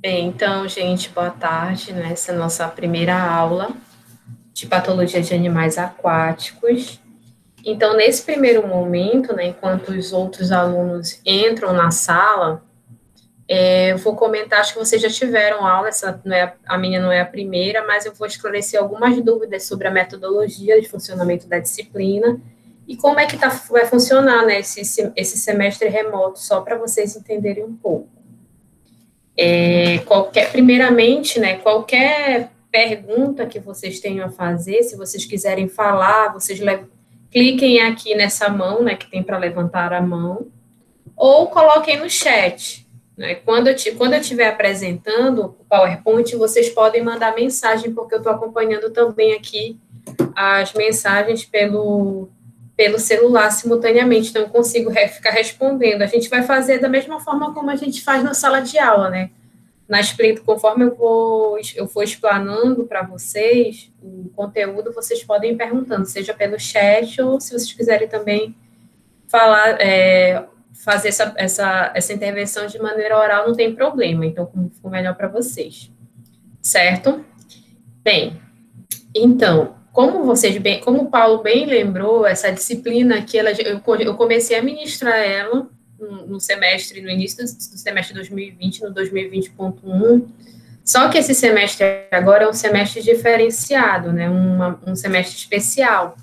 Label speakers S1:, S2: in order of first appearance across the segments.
S1: Bem, então, gente, boa tarde, né? Essa é a nossa primeira aula de patologia de animais aquáticos. Então, nesse primeiro momento, né, enquanto os outros alunos entram na sala, eu vou comentar, acho que vocês já tiveram aula, essa não é, a minha não é a primeira, mas eu vou esclarecer algumas dúvidas sobre a metodologia de funcionamento da disciplina e como é que vai funcionar, né, esse semestre remoto, só para vocês entenderem um pouco. Primeiramente, né, qualquer pergunta que vocês tenham a fazer, se vocês quiserem falar, cliquem aqui nessa mão, né, que tem para levantar a mão, ou coloquem no chat. Né? Quando eu estiver apresentando o PowerPoint, vocês podem mandar mensagem, porque eu estou acompanhando também aqui as mensagens pelo celular simultaneamente, então eu consigo ficar respondendo. A gente vai fazer da mesma forma como a gente faz na sala de aula, né? Conforme eu for explanando para vocês o conteúdo, vocês podem ir perguntando, seja pelo chat ou se vocês quiserem também falar, fazer essa intervenção de maneira oral, não tem problema. Então, como for melhor para vocês, certo? Bem, então, como o Paulo bem lembrou, essa disciplina aqui, eu comecei a ministrar ela no início do semestre 2020, no 2020.1. Só que esse semestre agora é um semestre diferenciado, né? Um semestre especial.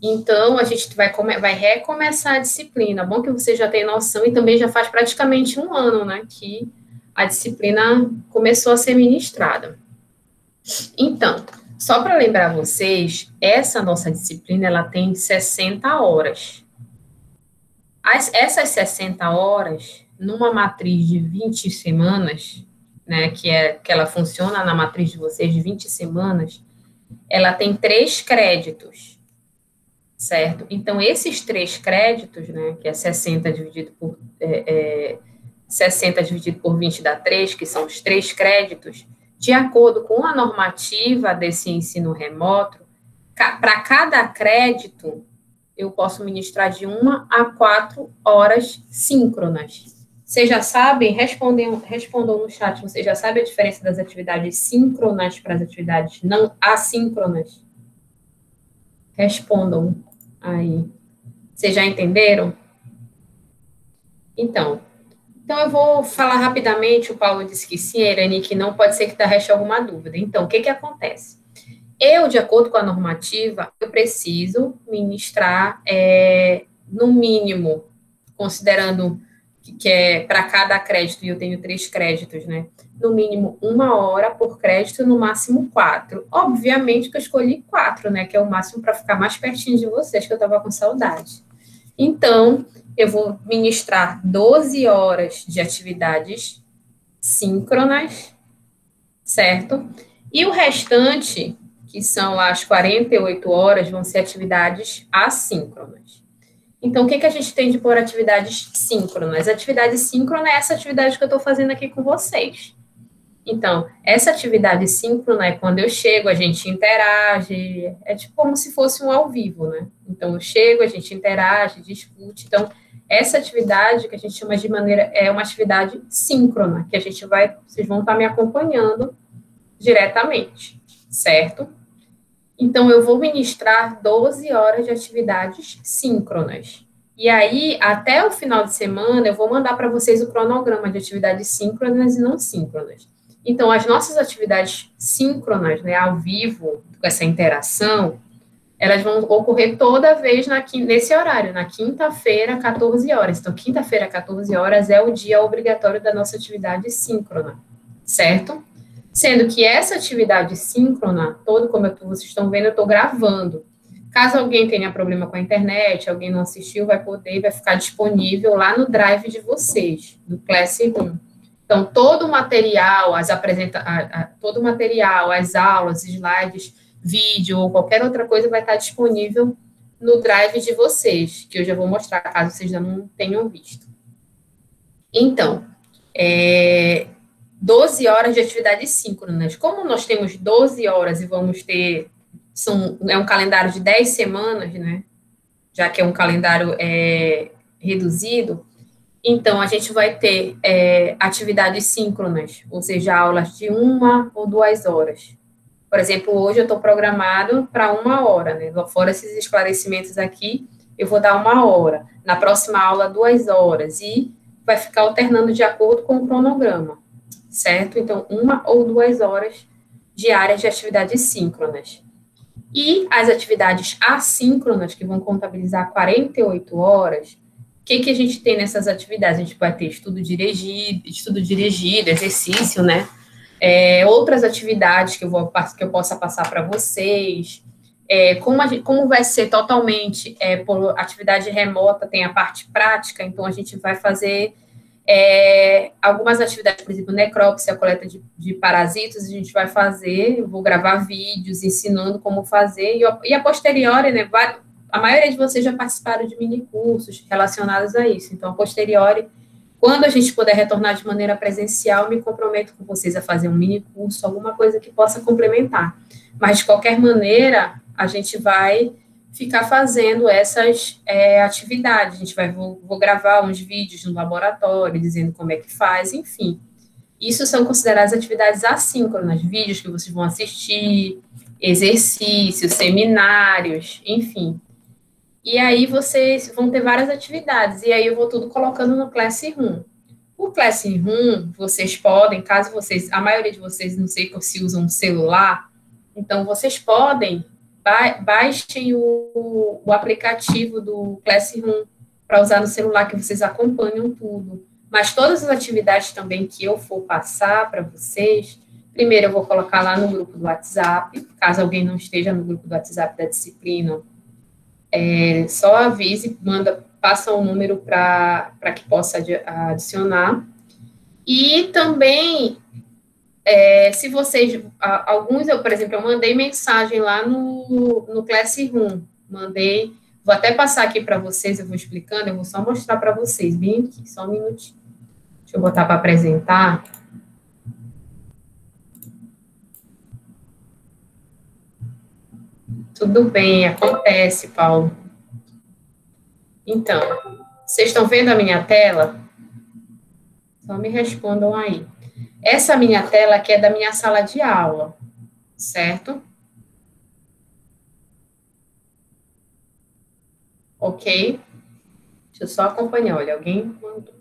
S1: Então, a gente vai recomeçar a disciplina. Bom que você já tem noção e também já faz praticamente um ano, né? Que a disciplina começou a ser ministrada. Então, só para lembrar vocês, essa nossa disciplina, ela tem 60 horas. Essas 60 horas, numa matriz de 20 semanas, né, que ela funciona na matriz de vocês de 20 semanas, ela tem 3 créditos, certo? Então, esses 3 créditos, né, que é 60 dividido por 20 dá 3, que são os 3 créditos, de acordo com a normativa desse ensino remoto, para cada crédito, eu posso ministrar de 1 a 4 horas síncronas. Vocês já sabem? Respondam no chat. Vocês já sabem a diferença das atividades síncronas para as atividades não assíncronas? Respondam aí. Vocês já entenderam? Então, eu vou falar rapidamente. O Paulo disse que sim, a Irani que não, pode ser que reste alguma dúvida. Então, o que acontece? Eu, de acordo com a normativa, eu preciso ministrar, no mínimo, considerando que é para cada crédito, e eu tenho 3 créditos, né? No mínimo 1 hora por crédito, no máximo 4. Obviamente que eu escolhi 4, né? Que é o máximo para ficar mais pertinho de vocês, que eu estava com saudade. Então, eu vou ministrar 12 horas de atividades síncronas, certo? E o restante, que são as 48 horas, vão ser atividades assíncronas. Então, o que a gente tem de por atividades síncronas? Atividade síncrona é essa atividade que eu estou fazendo aqui com vocês. Então, essa atividade síncrona é quando eu chego, a gente interage, é tipo como se fosse um ao vivo, né? Então, eu chego, a gente interage, discute. Então, essa atividade que a gente chama é uma atividade síncrona, que vocês vão estar me acompanhando diretamente, certo? Então, eu vou ministrar 12 horas de atividades síncronas. E aí, até o final de semana, eu vou mandar para vocês o cronograma de atividades síncronas e não síncronas. Então, as nossas atividades síncronas, né, ao vivo, com essa interação, elas vão ocorrer toda vez nesse horário, na quinta-feira, 14 horas. Então, quinta-feira, 14 horas, é o dia obrigatório da nossa atividade síncrona, certo? Sendo que essa atividade síncrona, como vocês estão vendo, eu estou gravando. Caso alguém tenha problema com a internet, alguém não assistiu, vai ficar disponível lá no drive de vocês, do Classroom. Então, todo o material, as aulas, slides, vídeo ou qualquer outra coisa vai estar disponível no drive de vocês, que eu já vou mostrar, caso vocês não tenham visto. Então, 12 horas de atividades síncronas. Como nós temos 12 horas e vamos ter, é um calendário de 10 semanas, né? Já que é um calendário reduzido, Então, a gente vai ter atividades síncronas, ou seja, aulas de 1 ou 2 horas. Por exemplo, hoje eu estou programado para 1 hora, né? Fora esses esclarecimentos aqui, eu vou dar 1 hora. Na próxima aula, 2 horas. E vai ficar alternando de acordo com o cronograma, certo? Então, 1 ou 2 horas diárias de atividades síncronas. E as atividades assíncronas, que vão contabilizar 48 horas, o que a gente tem nessas atividades? A gente vai ter estudo dirigido, exercício, né? Outras atividades que eu possa passar para vocês. Como vai ser totalmente por atividade remota, tem a parte prática, então a gente vai fazer algumas atividades, por exemplo, necrópsia, coleta de parasitas, a gente vai fazer, eu vou gravar vídeos ensinando como fazer, e a posteriori, né, a maioria de vocês já participaram de mini cursos relacionados a isso, então, a posteriori, quando a gente puder retornar de maneira presencial, me comprometo com vocês a fazer um mini curso, alguma coisa que possa complementar, mas, de qualquer maneira, a gente vai ficar fazendo essas atividades. A gente vou gravar uns vídeos no laboratório, dizendo como é que faz, enfim. Isso são consideradas atividades assíncronas, vídeos que vocês vão assistir, exercícios, seminários, enfim. E aí vocês vão ter várias atividades, e aí eu vou tudo colocando no Classroom. O Classroom, vocês podem, caso vocês, a maioria de vocês, não sei se usam um celular, então vocês podem baixem o aplicativo do Classroom para usar no celular, que vocês acompanham tudo. Mas todas as atividades também que eu for passar para vocês, primeiro eu vou colocar lá no grupo do WhatsApp, caso alguém não esteja no grupo do WhatsApp da disciplina, só avise, passa um número para que possa adicionar. E também se vocês, alguns, por exemplo, eu mandei mensagem lá no Classroom, vou até passar aqui para vocês, eu vou explicando, eu vou só mostrar para vocês, bem aqui, só um minutinho. Deixa eu botar para apresentar. Tudo bem, acontece, Paulo. Então, vocês estão vendo a minha tela? Só me respondam aí. Essa minha tela aqui é da minha sala de aula, certo? Ok? Deixa eu só acompanhar, olha, alguém mandou.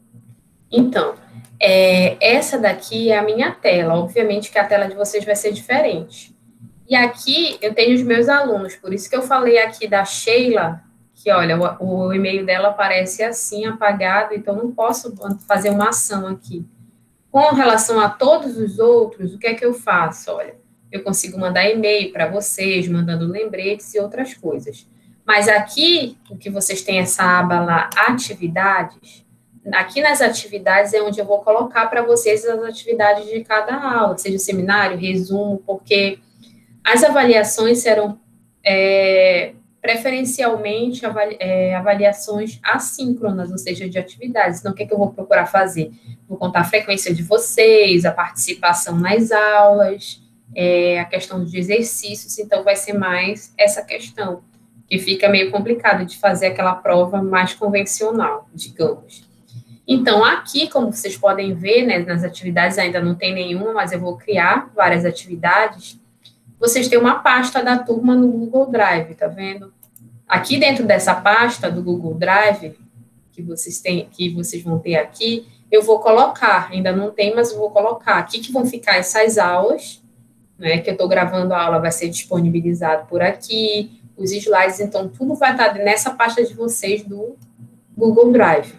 S1: Então, essa daqui é a minha tela, obviamente que a tela de vocês vai ser diferente. E aqui eu tenho os meus alunos, por isso que eu falei aqui da Sheila, que olha, o e-mail dela aparece assim, apagado, então não posso fazer uma ação aqui. Com relação a todos os outros, o que é que eu faço? Olha, eu consigo mandar e-mail para vocês, mandando lembretes e outras coisas. Mas aqui, o que vocês têm essa aba lá, atividades, aqui nas atividades é onde eu vou colocar para vocês as atividades de cada aula, seja seminário, resumo, porque as avaliações serão preferencialmente avaliações assíncronas, ou seja, de atividades. Então, o que eu vou procurar fazer? Vou contar a frequência de vocês, a participação nas aulas, a questão de exercícios, então vai ser mais essa questão, que fica meio complicado de fazer aquela prova mais convencional, digamos. Então, aqui, como vocês podem ver, né, nas atividades ainda não tem nenhuma, mas eu vou criar várias atividades. Vocês têm uma pasta da turma no Google Drive, tá vendo? Aqui dentro dessa pasta do Google Drive, que vocês vão ter aqui, eu vou colocar, ainda não tem, mas eu vou colocar aqui que vão ficar essas aulas, né, que eu estou gravando a aula, vai ser disponibilizado por aqui, os slides, então tudo vai estar nessa pasta de vocês do Google Drive,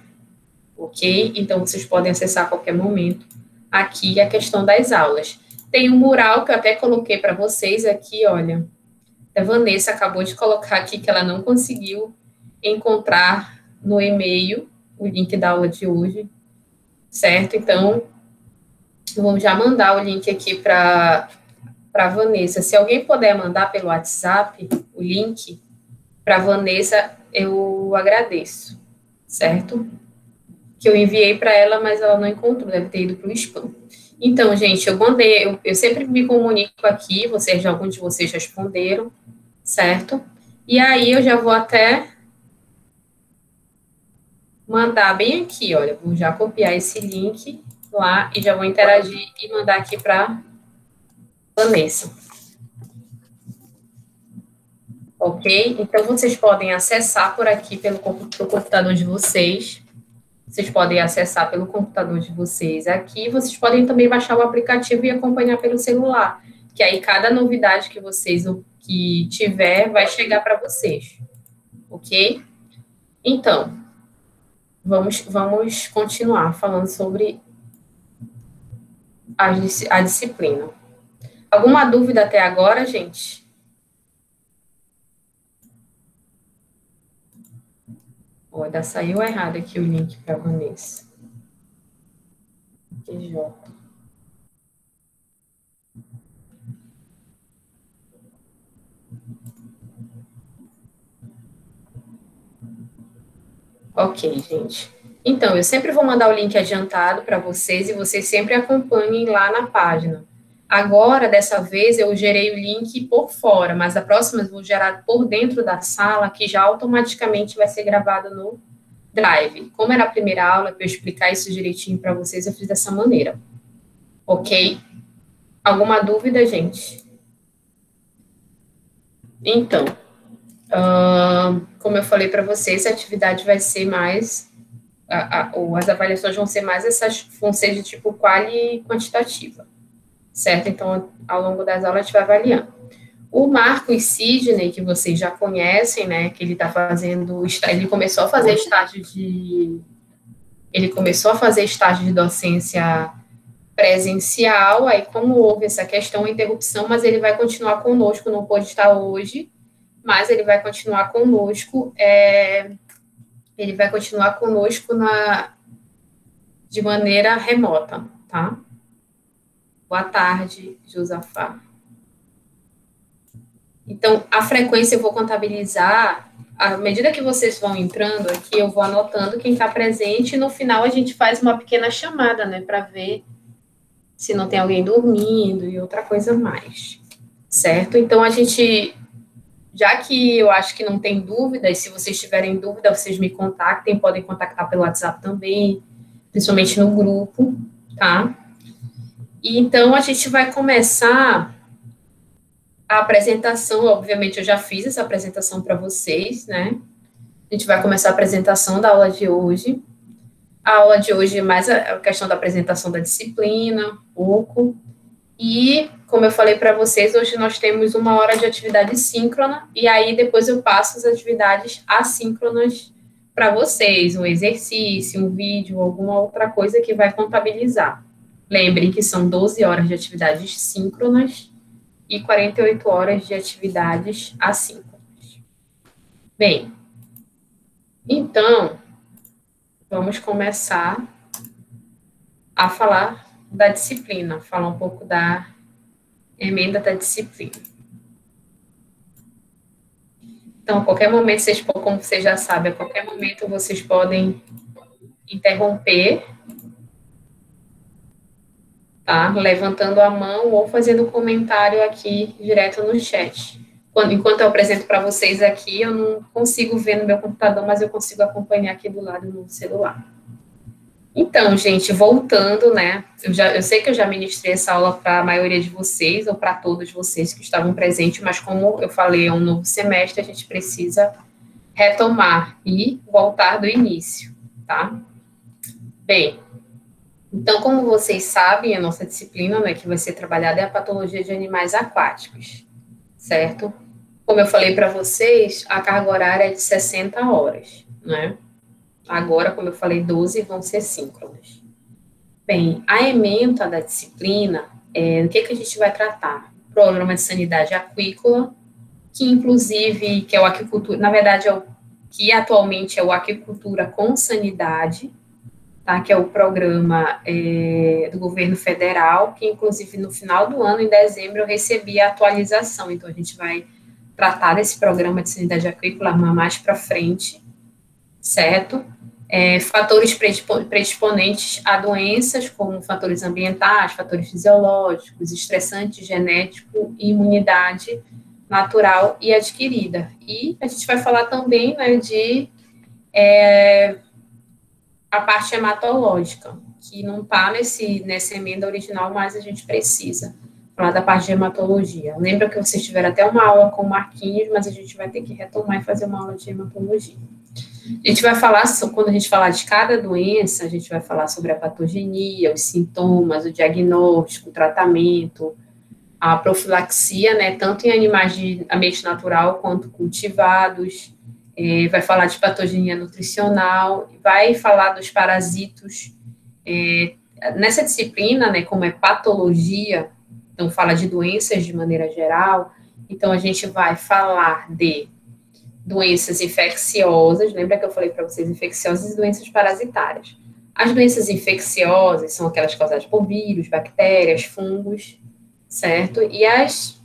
S1: ok? Então, vocês podem acessar a qualquer momento aqui a questão das aulas. Tem um mural que eu até coloquei para vocês aqui, olha. A Vanessa acabou de colocar aqui que ela não conseguiu encontrar no e-mail o link da aula de hoje, certo? Então, vamos já mandar o link aqui para a Vanessa. Se alguém puder mandar pelo WhatsApp o link para a Vanessa, eu agradeço, certo? Que eu enviei para ela, mas ela não encontrou, deve ter ido para o spam. Então, gente, eu sempre me comunico aqui, alguns de vocês responderam, certo? E aí eu já vou até mandar bem aqui, olha, vou já copiar esse link lá e já vou interagir e mandar aqui para Vanessa. Ok? Então, vocês podem acessar por aqui pelo computador de vocês. Vocês podem acessar pelo computador de vocês aqui. Vocês podem também baixar o aplicativo e acompanhar pelo celular. Que aí, cada novidade que vocês que tiver, vai chegar para vocês. Ok? Então, vamos continuar falando sobre a disciplina. Alguma dúvida até agora, gente? Olha, saiu errado aqui o link para a Vanessa. QJ. Ok, gente. Então, eu sempre vou mandar o link adiantado para vocês e vocês sempre acompanhem lá na página. Agora, dessa vez, eu gerei o link por fora, mas a próxima eu vou gerar por dentro da sala, que já automaticamente vai ser gravado no Drive. Como era a primeira aula, para eu explicar isso direitinho para vocês, eu fiz dessa maneira. Ok? Alguma dúvida, gente? Então, como eu falei para vocês, a atividade vai ser mais, ou as avaliações vão ser mais vão ser de tipo quali e quantitativa, certo? Então, ao longo das aulas, a gente vai avaliando. O Marcos Sidney, que vocês já conhecem, né, que ele está fazendo, ele começou a fazer estágio de docência presencial, aí como houve essa questão, interrupção, mas ele vai continuar conosco, não pôde estar hoje, mas ele vai continuar conosco, de maneira remota, tá? Boa tarde, Josafá. Então, a frequência eu vou contabilizar, à medida que vocês vão entrando aqui, eu vou anotando quem está presente, e no final a gente faz uma pequena chamada, né, para ver se não tem alguém dormindo e outra coisa mais, certo? Então, a gente, já que eu acho que não tem dúvidas, se vocês tiverem dúvida, vocês me contactem, podem contactar pelo WhatsApp também, principalmente no grupo, tá? E então, a gente vai começar a apresentação, obviamente, eu já fiz essa apresentação para vocês, né? A gente vai começar a apresentação da aula de hoje. A aula de hoje é mais a questão da apresentação da disciplina, um pouco. E, como eu falei para vocês, hoje nós temos 1 hora de atividade síncrona, e aí depois eu passo as atividades assíncronas para vocês, um exercício, um vídeo, alguma outra coisa que vai contabilizar. Lembrem que são 12 horas de atividades síncronas e 48 horas de atividades assíncronas. Bem, então, vamos começar a falar da disciplina, falar um pouco da emenda da disciplina. Então, a qualquer momento, como vocês já sabem, a qualquer momento vocês podem interromper, tá? Levantando a mão ou fazendo comentário aqui direto no chat. Enquanto eu apresento para vocês aqui, eu não consigo ver no meu computador, mas eu consigo acompanhar aqui do lado no celular. Então, gente, voltando, né? Eu sei que eu já ministrei essa aula para a maioria de vocês, ou para todos vocês que estavam presentes, mas como eu falei, é um novo semestre, a gente precisa retomar e voltar do início, tá? Bem, então, como vocês sabem, a nossa disciplina, né, que vai ser trabalhada é a patologia de animais aquáticos, certo? Como eu falei para vocês, a carga horária é de 60 horas, né? Agora, como eu falei, 12 vão ser síncronas. Bem, a ementa da disciplina, o que a gente vai tratar? Programa de sanidade aquícola, que inclusive, que é o aquicultura, na verdade, que atualmente é o aquicultura com sanidade, tá? Que é o programa do governo federal, que inclusive no final do ano, em dezembro, eu recebi a atualização, então a gente vai tratar desse programa de sanidade aquícola mais para frente, certo? Fatores predisponentes a doenças, como fatores ambientais, fatores fisiológicos, estressante genético e imunidade natural e adquirida. E a gente vai falar também, né, de a parte hematológica, que não está nessa emenda original, mas a gente precisa falar da parte de hematologia. Lembra que vocês tiveram até uma aula com o Marquinhos, mas a gente vai ter que retomar e fazer uma aula de hematologia. A gente vai falar, quando a gente falar de cada doença, a gente vai falar sobre a patogenia, os sintomas, o diagnóstico, o tratamento, a profilaxia, né, tanto em animais de ambiente natural quanto cultivados, vai falar de patogenia nutricional, vai falar dos parasitos. Nessa disciplina, né, como é patologia, então fala de doenças de maneira geral, então a gente vai falar de doenças infecciosas, lembra que eu falei para vocês, infecciosas e doenças parasitárias. As doenças infecciosas são aquelas causadas por vírus, bactérias, fungos, certo? E as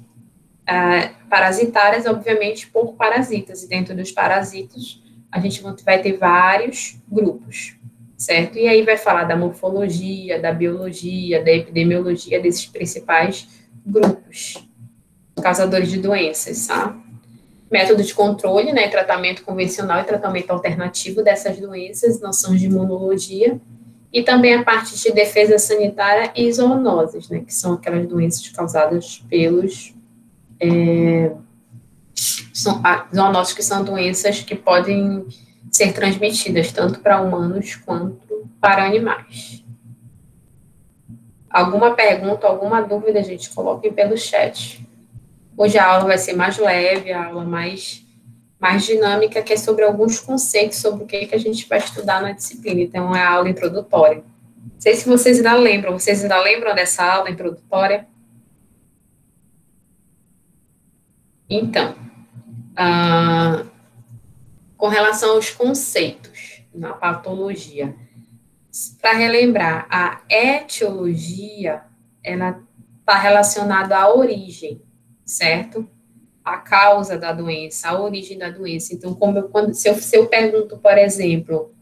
S1: parasitárias, obviamente, por parasitas. E dentro dos parasitas, a gente vai ter vários grupos, certo? E aí vai falar da morfologia, da biologia, da epidemiologia desses principais grupos causadores de doenças, tá? Método de controle, né, tratamento convencional e tratamento alternativo dessas doenças, noções de imunologia, e também a parte de defesa sanitária e zoonoses, né, que são aquelas doenças causadas pelos zoonoses, que são doenças que podem ser transmitidas tanto para humanos quanto para animais. Alguma pergunta, alguma dúvida, gente, coloquem pelo chat. Hoje a aula vai ser mais leve, a aula mais dinâmica, que é sobre alguns conceitos sobre o que a gente vai estudar na disciplina. Então, é a aula introdutória. Não sei se vocês ainda lembram. Vocês ainda lembram dessa aula introdutória? Então, com relação aos conceitos na patologia, para relembrar, a etiologia, ela está relacionada à origem, certo? A causa da doença, a origem da doença. Então, se eu pergunto, por exemplo,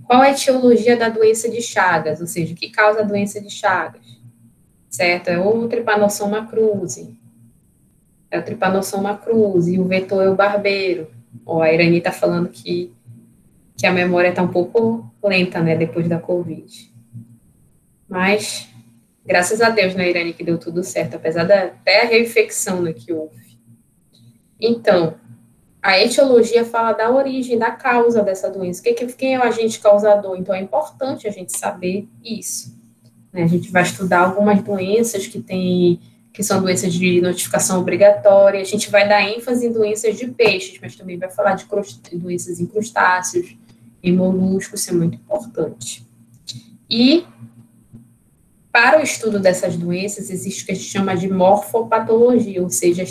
S1: qual é a etiologia da doença de Chagas, ou seja, o que causa a doença de Chagas, certo? É o Trypanosoma cruzi, e o vetor é o barbeiro. Ó, a Irani está falando que a memória está um pouco lenta, né, depois da Covid. Mas, graças a Deus, né, Irani, que deu tudo certo, apesar até a reinfecção, né, que houve. Então, a etiologia fala da origem, da causa dessa doença. Quem é o agente causador? Então, é importante a gente saber isso, né? A gente vai estudar algumas doenças que são doenças de notificação obrigatória. A gente vai dar ênfase em doenças de peixes, mas também vai falar de doenças em crustáceos, em moluscos, isso é muito importante. E, para o estudo dessas doenças, existe o que a gente chama de morfopatologia, ou seja,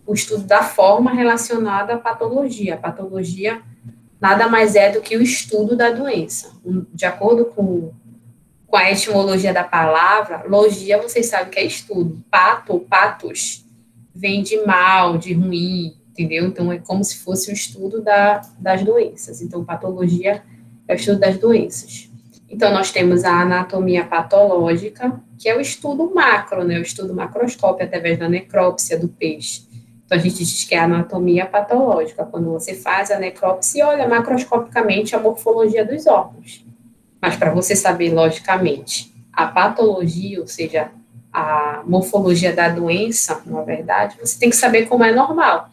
S1: o estudo da forma relacionada à patologia. A patologia nada mais é do que o estudo da doença. De acordo com a etimologia da palavra, logia, vocês sabem que é estudo. Patos, vem de mal, de ruim, entendeu? Então, é como se fosse o estudo das doenças. Então, patologia é o estudo das doenças. Então, nós temos a anatomia patológica, que é o estudo macro, né? O estudo macroscópio, através da necrópsia do peixe. Então, a gente diz que é a anatomia patológica, quando você faz a necrópsia e olha macroscopicamente a morfologia dos órgãos. Mas para você saber, logicamente, a patologia, ou seja, a morfologia da doença, na verdade, você tem que saber como é normal.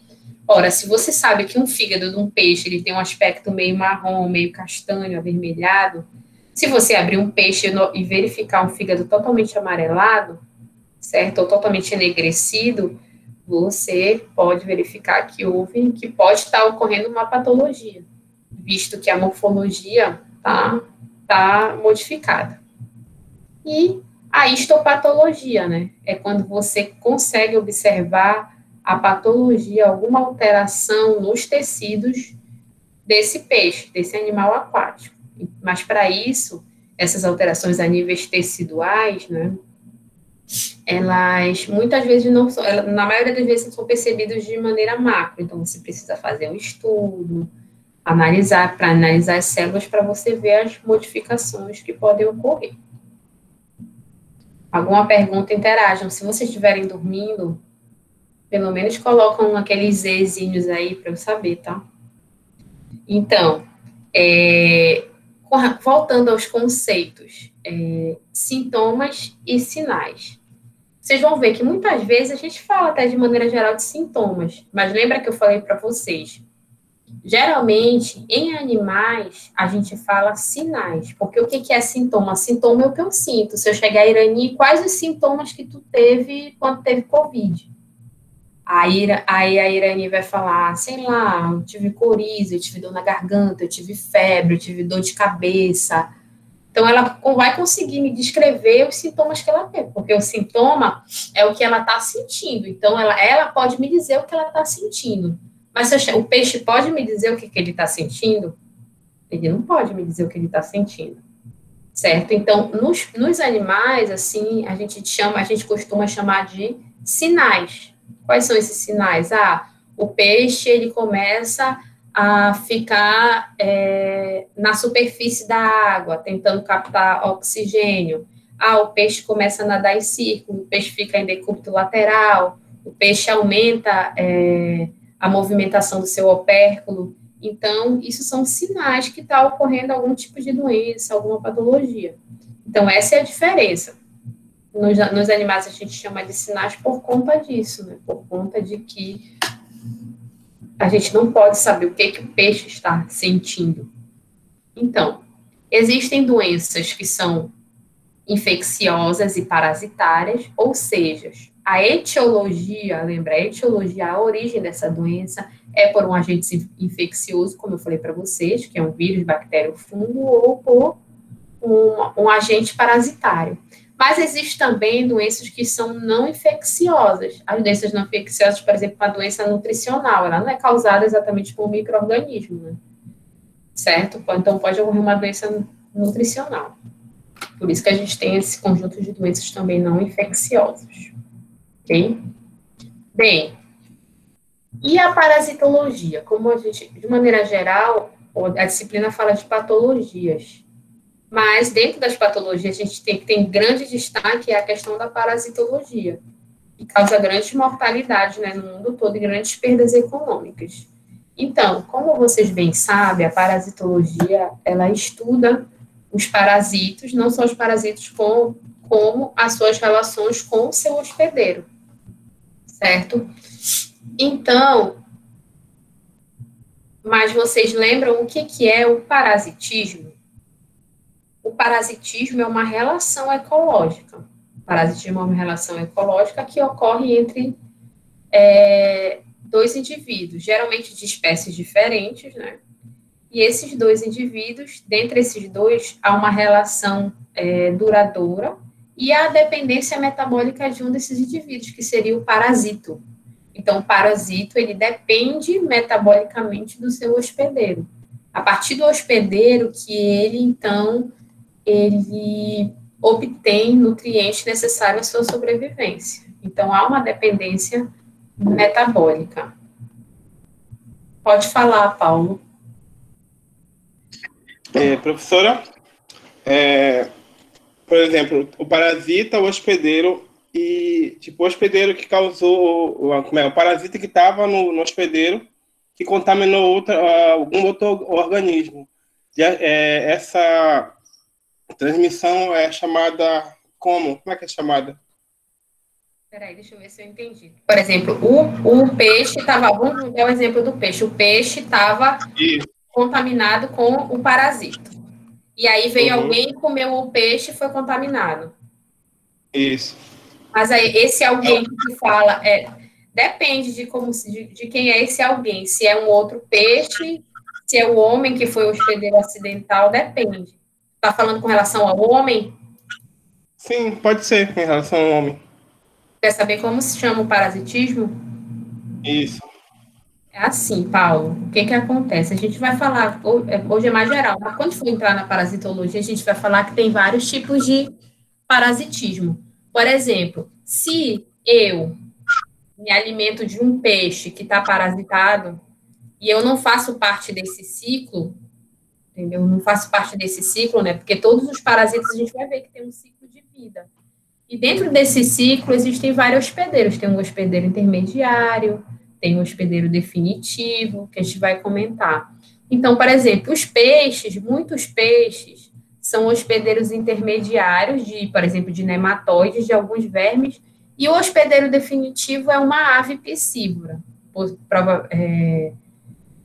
S1: Ora, se você sabe que um fígado de um peixe ele tem um aspecto meio marrom, meio castanho, avermelhado, se você abrir um peixe e verificar um fígado totalmente amarelado, certo, ou totalmente enegrecido, você pode verificar que pode estar ocorrendo uma patologia, visto que a morfologia está modificada. E a histopatologia, né? É quando você consegue observar a patologia, alguma alteração nos tecidos desse peixe, desse animal aquático. Mas, para isso, essas alterações a níveis teciduais, né? Elas muitas vezes não são, na maioria das vezes são percebidas de maneira macro, então você precisa fazer um estudo, para analisar as células para você ver as modificações que podem ocorrer. Alguma pergunta, interajam. Se vocês estiverem dormindo, pelo menos colocam aqueles Zzinhos aí para eu saber, tá? Então, voltando aos conceitos, sintomas e sinais. Vocês vão ver que muitas vezes a gente fala até de maneira geral de sintomas, mas lembra que eu falei para vocês? Geralmente, em animais, a gente fala sinais, porque o que é sintoma? Sintoma é o que eu sinto. Se eu chegar a Irani, quais os sintomas que tu teve quando teve Covid? Aí a Irani vai falar, sei lá, eu tive coriza, eu tive dor na garganta, eu tive febre, eu tive dor de cabeça. Então, ela vai conseguir me descrever os sintomas que ela tem, porque o sintoma é o que ela está sentindo. Então, ela pode me dizer o que ela está sentindo. Mas o peixe pode me dizer o que ele está sentindo? Ele não pode me dizer o que ele está sentindo. Certo? Então, nos animais, assim, a gente costuma chamar de sinais. Quais são esses sinais? O peixe, ele começa a ficar na superfície da água, tentando captar oxigênio. O peixe começa a nadar em círculo, o peixe fica em decúbito lateral, o peixe aumenta a movimentação do seu opérculo. Então, isso são sinais que está ocorrendo algum tipo de doença, alguma patologia. Então, essa é a diferença. Nos animais, a gente chama de sinais por conta disso, né? Por conta de que a gente não pode saber o que o peixe está sentindo. Então, existem doenças que são infecciosas e parasitárias, ou seja, a etiologia, lembra, a etiologia, a origem dessa doença é por um agente infeccioso, como eu falei para vocês, que é um vírus, bactéria ou fungo, ou por um agente parasitário. Mas existem também doenças que são não infecciosas. As doenças não infecciosas, por exemplo, a doença nutricional, ela não é causada exatamente por um micro-organismo, né? Certo? Então, pode ocorrer uma doença nutricional. Por isso que a gente tem esse conjunto de doenças também não infecciosas. Ok? Bem, e a parasitologia? Como a gente, de maneira geral, a disciplina fala de patologias. Mas, dentro das patologias, a gente tem grande destaque a questão da parasitologia, que causa grande mortalidade, né, no mundo todo e grandes perdas econômicas. Então, como vocês bem sabem, a parasitologia, ela estuda os parasitos, não só os parasitos, como as suas relações com o seu hospedeiro, certo? Então, mas vocês lembram o que é o parasitismo? O parasitismo é uma relação ecológica. O parasitismo é uma relação ecológica que ocorre entre dois indivíduos, geralmente de espécies diferentes, né? E esses dois indivíduos, dentre esses dois, há uma relação duradoura e a dependência metabólica de um desses indivíduos, que seria o parasito. Então, o parasito, ele depende metabolicamente do seu hospedeiro. A partir do hospedeiro que ele, então, ele obtém nutrientes necessários à sua sobrevivência. Então, há uma dependência metabólica. Pode falar, Paulo.
S2: Professora, por exemplo, o parasita, o hospedeiro e, tipo, o hospedeiro que causou, o parasita que estava no hospedeiro que contaminou algum outro organismo. Essa transmissão é chamada como? Como é que é chamada?
S1: Peraí, deixa eu ver se eu entendi. Por exemplo, o peixe estava, vamos dar o exemplo do peixe. O peixe estava contaminado com o parasito. E aí veio alguém e comeu o peixe e foi contaminado.
S2: Isso.
S1: Mas aí esse alguém que fala, depende de quem é esse alguém. Se é um outro peixe, se é o homem que foi o hospedeiro acidental, depende. Está falando com relação ao homem?
S2: Sim, pode ser em relação ao homem.
S1: Quer saber como se chama o parasitismo?
S2: Isso.
S1: É assim, Paulo, o que acontece? A gente vai falar, hoje é mais geral, mas quando for entrar na parasitologia, a gente vai falar que tem vários tipos de parasitismo. Por exemplo, se eu me alimento de um peixe que está parasitado e eu não faço parte desse ciclo, entendeu? Não faço parte desse ciclo, né? Porque todos os parasitas a gente vai ver que tem um ciclo de vida. E dentro desse ciclo existem vários hospedeiros. Tem um hospedeiro intermediário, tem um hospedeiro definitivo, que a gente vai comentar. Então, por exemplo, os peixes, muitos peixes são hospedeiros intermediários de, por exemplo, de nematóides, de alguns vermes, e o hospedeiro definitivo é uma ave piscívora,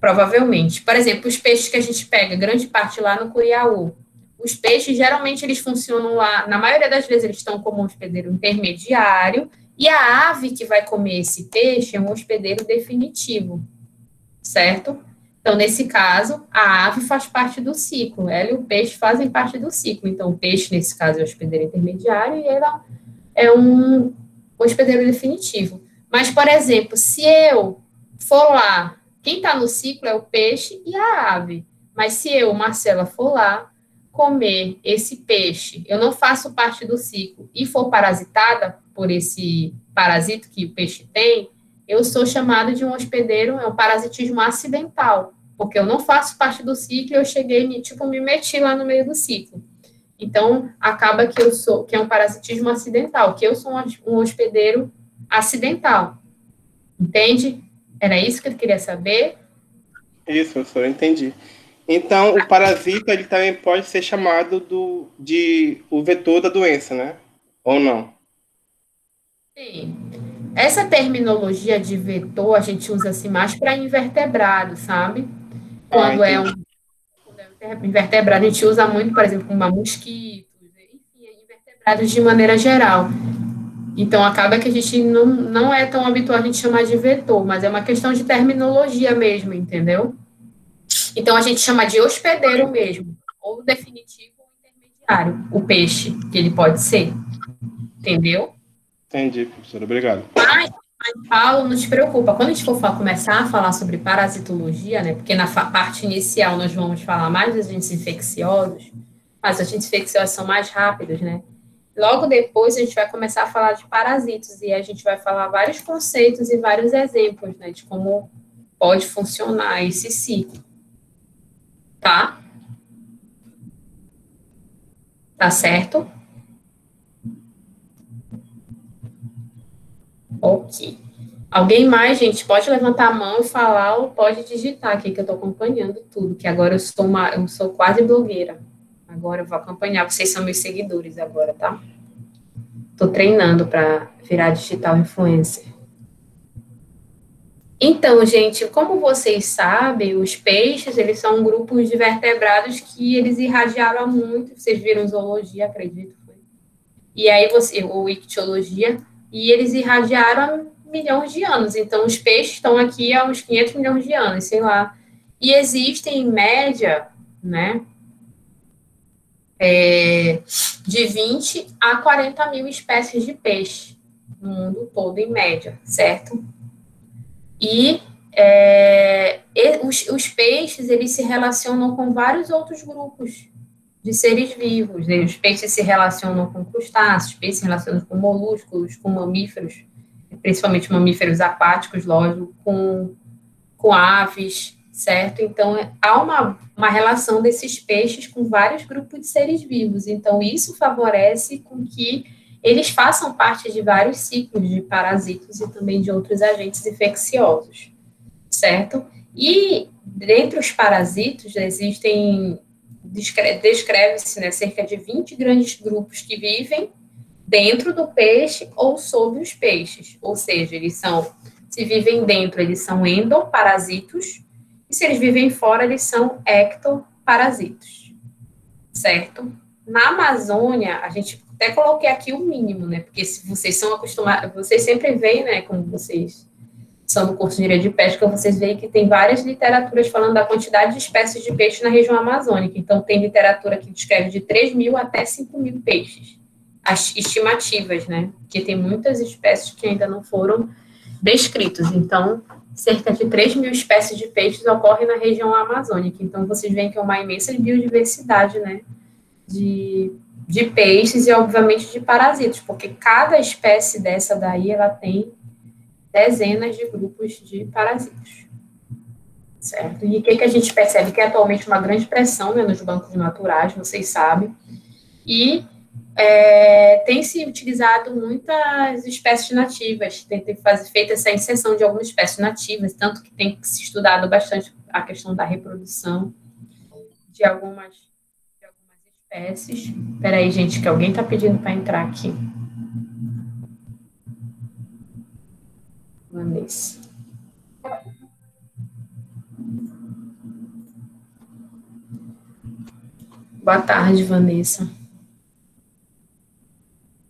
S1: provavelmente. Por exemplo, os peixes que a gente pega, grande parte lá no Curiaú, os peixes, geralmente, eles funcionam lá, na maioria das vezes, eles estão como um hospedeiro intermediário, e a ave que vai comer esse peixe é um hospedeiro definitivo, certo? Então, nesse caso, a ave faz parte do ciclo, ela e o peixe fazem parte do ciclo. Então, o peixe, nesse caso, é o hospedeiro intermediário e ela é um hospedeiro definitivo. Mas, por exemplo, se eu for lá, quem está no ciclo é o peixe e a ave. Mas se eu, Marcela, for lá comer esse peixe, eu não faço parte do ciclo e for parasitada por esse parasito que o peixe tem, eu sou chamada de um hospedeiro, é um parasitismo acidental, porque eu não faço parte do ciclo e eu cheguei, me meti lá no meio do ciclo. Então, acaba que é um parasitismo acidental, que eu sou um hospedeiro acidental. Entende? Era isso que eu queria saber?
S2: Isso, professor, entendi. Então, o parasita, ele também pode ser chamado de o vetor da doença, né? Ou não?
S1: Sim. Essa terminologia de vetor a gente usa assim mais para invertebrado, sabe? Quando é
S2: Entendi.
S1: um invertebrado, a gente usa muito, por exemplo, como mosquitos, enfim, invertebrados de maneira geral. Então, acaba que a gente não é tão habituado a gente chamar de vetor, mas é uma questão de terminologia mesmo, entendeu? Então, a gente chama de hospedeiro mesmo, ou definitivo ou intermediário, o peixe, que ele pode ser, entendeu?
S2: Entendi, professor. Obrigado.
S1: Mas, Paulo, não te preocupa, quando a gente for começar a falar sobre parasitologia, né, porque na parte inicial nós vamos falar mais dos agentes infecciosos, mas os agentes infecciosos são mais rápidos, né? Logo depois a gente vai começar a falar de parasitos e a gente vai falar vários conceitos e vários exemplos, né, de como pode funcionar esse ciclo, tá? Tá certo? Ok. Alguém mais, gente, pode levantar a mão e falar ou pode digitar aqui que eu estou acompanhando tudo, que agora eu sou quase blogueira. Agora eu vou acompanhar, vocês são meus seguidores agora, tá? Estou treinando para virar digital influencer. Então, gente, como vocês sabem, os peixes, eles são grupos de vertebrados que eles irradiaram muito, vocês viram zoologia, acredito, foi. E aí ou ictiologia, e eles irradiaram há milhões de anos. Então, os peixes estão aqui há uns 500 milhões de anos, sei lá. E existem, em média, né, de 20 a 40 mil espécies de peixe no mundo todo, em média, certo? E os peixes, eles se relacionam com vários outros grupos de seres vivos. Né? Os peixes se relacionam com crustáceos, os peixes se relacionam com molúsculos, com mamíferos, principalmente mamíferos aquáticos, lógico, com aves, certo? Então, há uma relação desses peixes com vários grupos de seres vivos. Então, isso favorece com que eles façam parte de vários ciclos de parasitos e também de outros agentes infecciosos, certo? E, dentre os parasitos, descreve-se, né, cerca de 20 grandes grupos que vivem dentro do peixe ou sob os peixes. Ou seja, se vivem dentro, eles são endoparasitos, e se eles vivem fora, eles são ectoparasitos, certo? Na Amazônia, a gente até coloquei aqui o mínimo, né? Porque se vocês são acostumados, vocês sempre veem, né? Como vocês são do curso de engenharia de pesca, vocês veem que tem várias literaturas falando da quantidade de espécies de peixe na região amazônica. Então, tem literatura que descreve de 3 mil até 5 mil peixes. As estimativas, né? Porque tem muitas espécies que ainda não foram descritas. Então, cerca de 3 mil espécies de peixes ocorrem na região amazônica. Então, vocês veem que é uma imensa biodiversidade, né? De peixes e, obviamente, de parasitos, porque cada espécie dessa daí, ela tem dezenas de grupos de parasitos, certo? E o que a gente percebe? Que é atualmente uma grande pressão, né, nos bancos naturais, vocês sabem, e tem se utilizado muitas espécies nativas, tem feito essa inserção de algumas espécies nativas, tanto que tem se estudado bastante a questão da reprodução de algumas espécies. Espera aí, gente, que alguém está pedindo para entrar aqui. Vanessa. Boa tarde, Vanessa.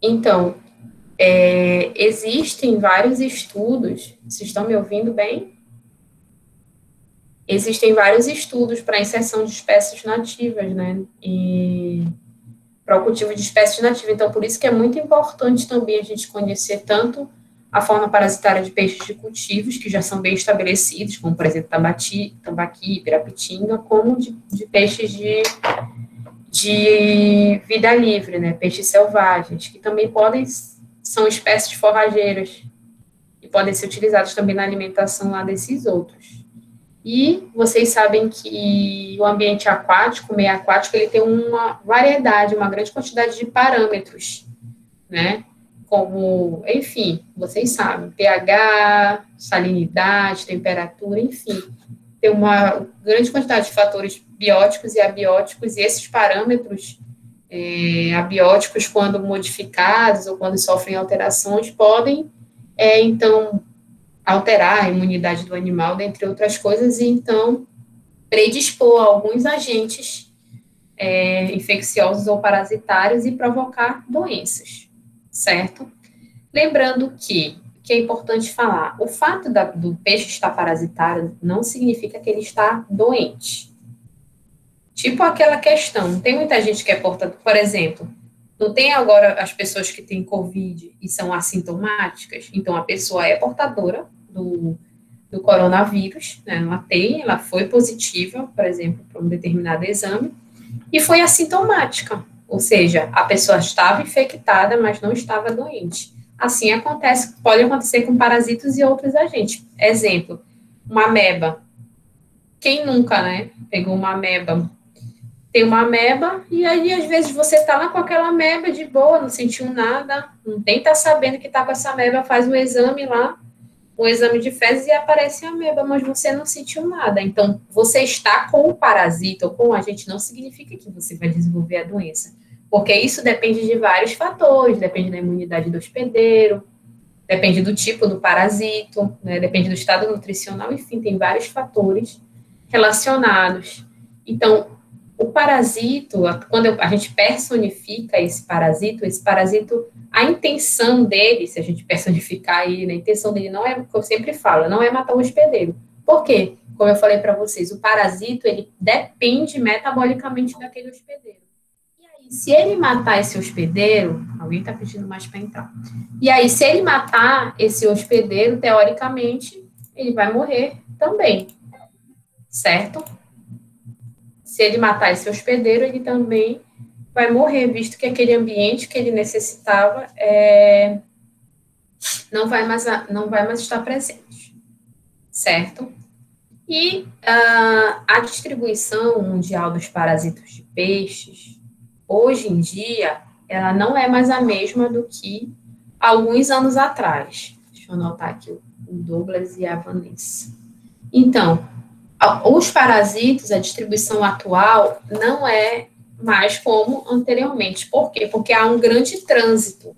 S1: Então, existem vários estudos, vocês estão me ouvindo bem? Existem vários estudos para a inserção de espécies nativas, né, e para o cultivo de espécies nativas. Então, por isso que é muito importante também a gente conhecer tanto a fauna parasitária de peixes de cultivos, que já são bem estabelecidos, como, por exemplo, tambaqui, pirapitinga, como de peixes de vida livre, né, peixes selvagens, que também são espécies forrageiras e podem ser utilizados também na alimentação lá desses outros. E vocês sabem que o ambiente aquático, o meio aquático, ele tem uma variedade, uma grande quantidade de parâmetros, né, como, enfim, vocês sabem, pH, salinidade, temperatura, enfim, tem uma grande quantidade de fatores bióticos e abióticos, e esses parâmetros abióticos, quando modificados ou quando sofrem alterações, podem, então, alterar a imunidade do animal, dentre outras coisas, e, então, predispor a alguns agentes infecciosos ou parasitários e provocar doenças, certo? Lembrando que é importante falar, o fato do peixe estar parasitário não significa que ele está doente. Tipo aquela questão, tem muita gente que é portador, por exemplo, não tem agora as pessoas que têm Covid e são assintomáticas, então a pessoa é portadora do coronavírus, né, ela foi positiva, por exemplo, para um determinado exame, e foi assintomática, ou seja, a pessoa estava infectada, mas não estava doente. Assim pode acontecer com parasitas e outros agentes. Exemplo, uma ameba. Quem nunca, né, pegou uma ameba? Tem uma ameba, e aí, às vezes, você está lá com aquela ameba de boa, não sentiu nada, nem está sabendo que está com essa ameba, faz um exame lá, um exame de fezes e aparece a ameba, mas você não sentiu nada. Então, você está com o parasita ou com o agente não significa que você vai desenvolver a doença, porque isso depende de vários fatores, depende da imunidade do hospedeiro, depende do tipo do parasito, né, depende do estado nutricional, enfim, tem vários fatores relacionados. Então, o parasito, quando a gente personifica esse parasito, a intenção dele, se a gente personificar ele, a intenção dele não é, como eu sempre falo, não é matar o hospedeiro. Por quê? Como eu falei para vocês, o parasito, ele depende metabolicamente daquele hospedeiro. E aí, se ele matar esse hospedeiro, alguém está pedindo mais para entrar. E aí, se ele matar esse hospedeiro, teoricamente, ele vai morrer também, certo? Se ele matar esse hospedeiro, ele também vai morrer, visto que aquele ambiente que ele necessitava não vai mais estar presente, certo? E a distribuição mundial dos parasitos de peixes, hoje em dia, ela não é mais a mesma do que alguns anos atrás. Deixa eu anotar aqui o Douglas e a Vanessa. Então, os parasitos, a distribuição atual não é mais como anteriormente. Por quê? Porque há um grande trânsito.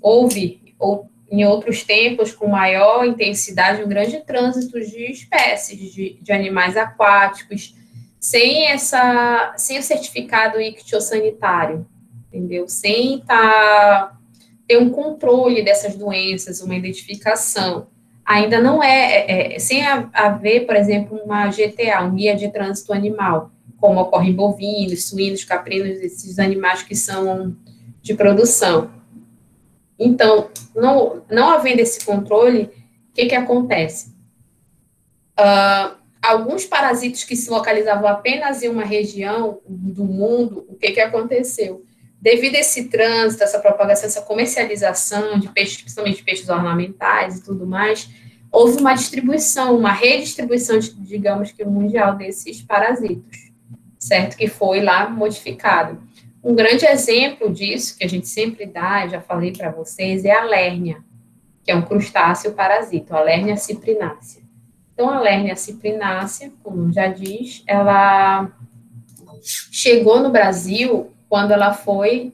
S1: Houve, ou em outros tempos, com maior intensidade, um grande trânsito de espécies, de animais aquáticos, sem o certificado ictiosanitário, entendeu? Sem ter um controle dessas doenças, uma identificação. Ainda não sem haver, por exemplo, uma GTA, um guia de trânsito animal, como ocorre em bovinos, suínos, caprinos, esses animais que são de produção. Então, não havendo esse controle, o que acontece? Alguns parasitos que se localizavam apenas em uma região do mundo, o que aconteceu? Devido a esse trânsito, essa propagação, essa comercialização de peixes, principalmente peixes ornamentais e tudo mais, houve uma distribuição, uma redistribuição, digamos que mundial desses parasitos, certo? Que foi lá modificado. Um grande exemplo disso, que a gente sempre dá, já falei para vocês, é a lérnia, que é um crustáceo parasito, a lérnia ciprinácea. Então, a Lérnia ciprinácea, como já diz, ela chegou no Brasil quando ela foi,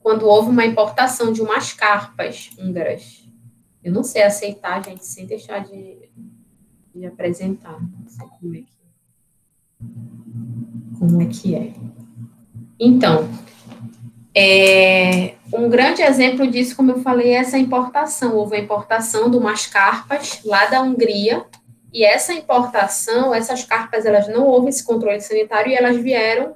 S1: quando houve uma importação de umas carpas húngaras. Eu não sei aceitar, gente, sem deixar de apresentar. Não sei como é que é. Então, um grande exemplo disso, como eu falei, é essa importação. Houve a importação de umas carpas lá da Hungria, e essa importação, essas carpas, elas não houve esse controle sanitário e elas vieram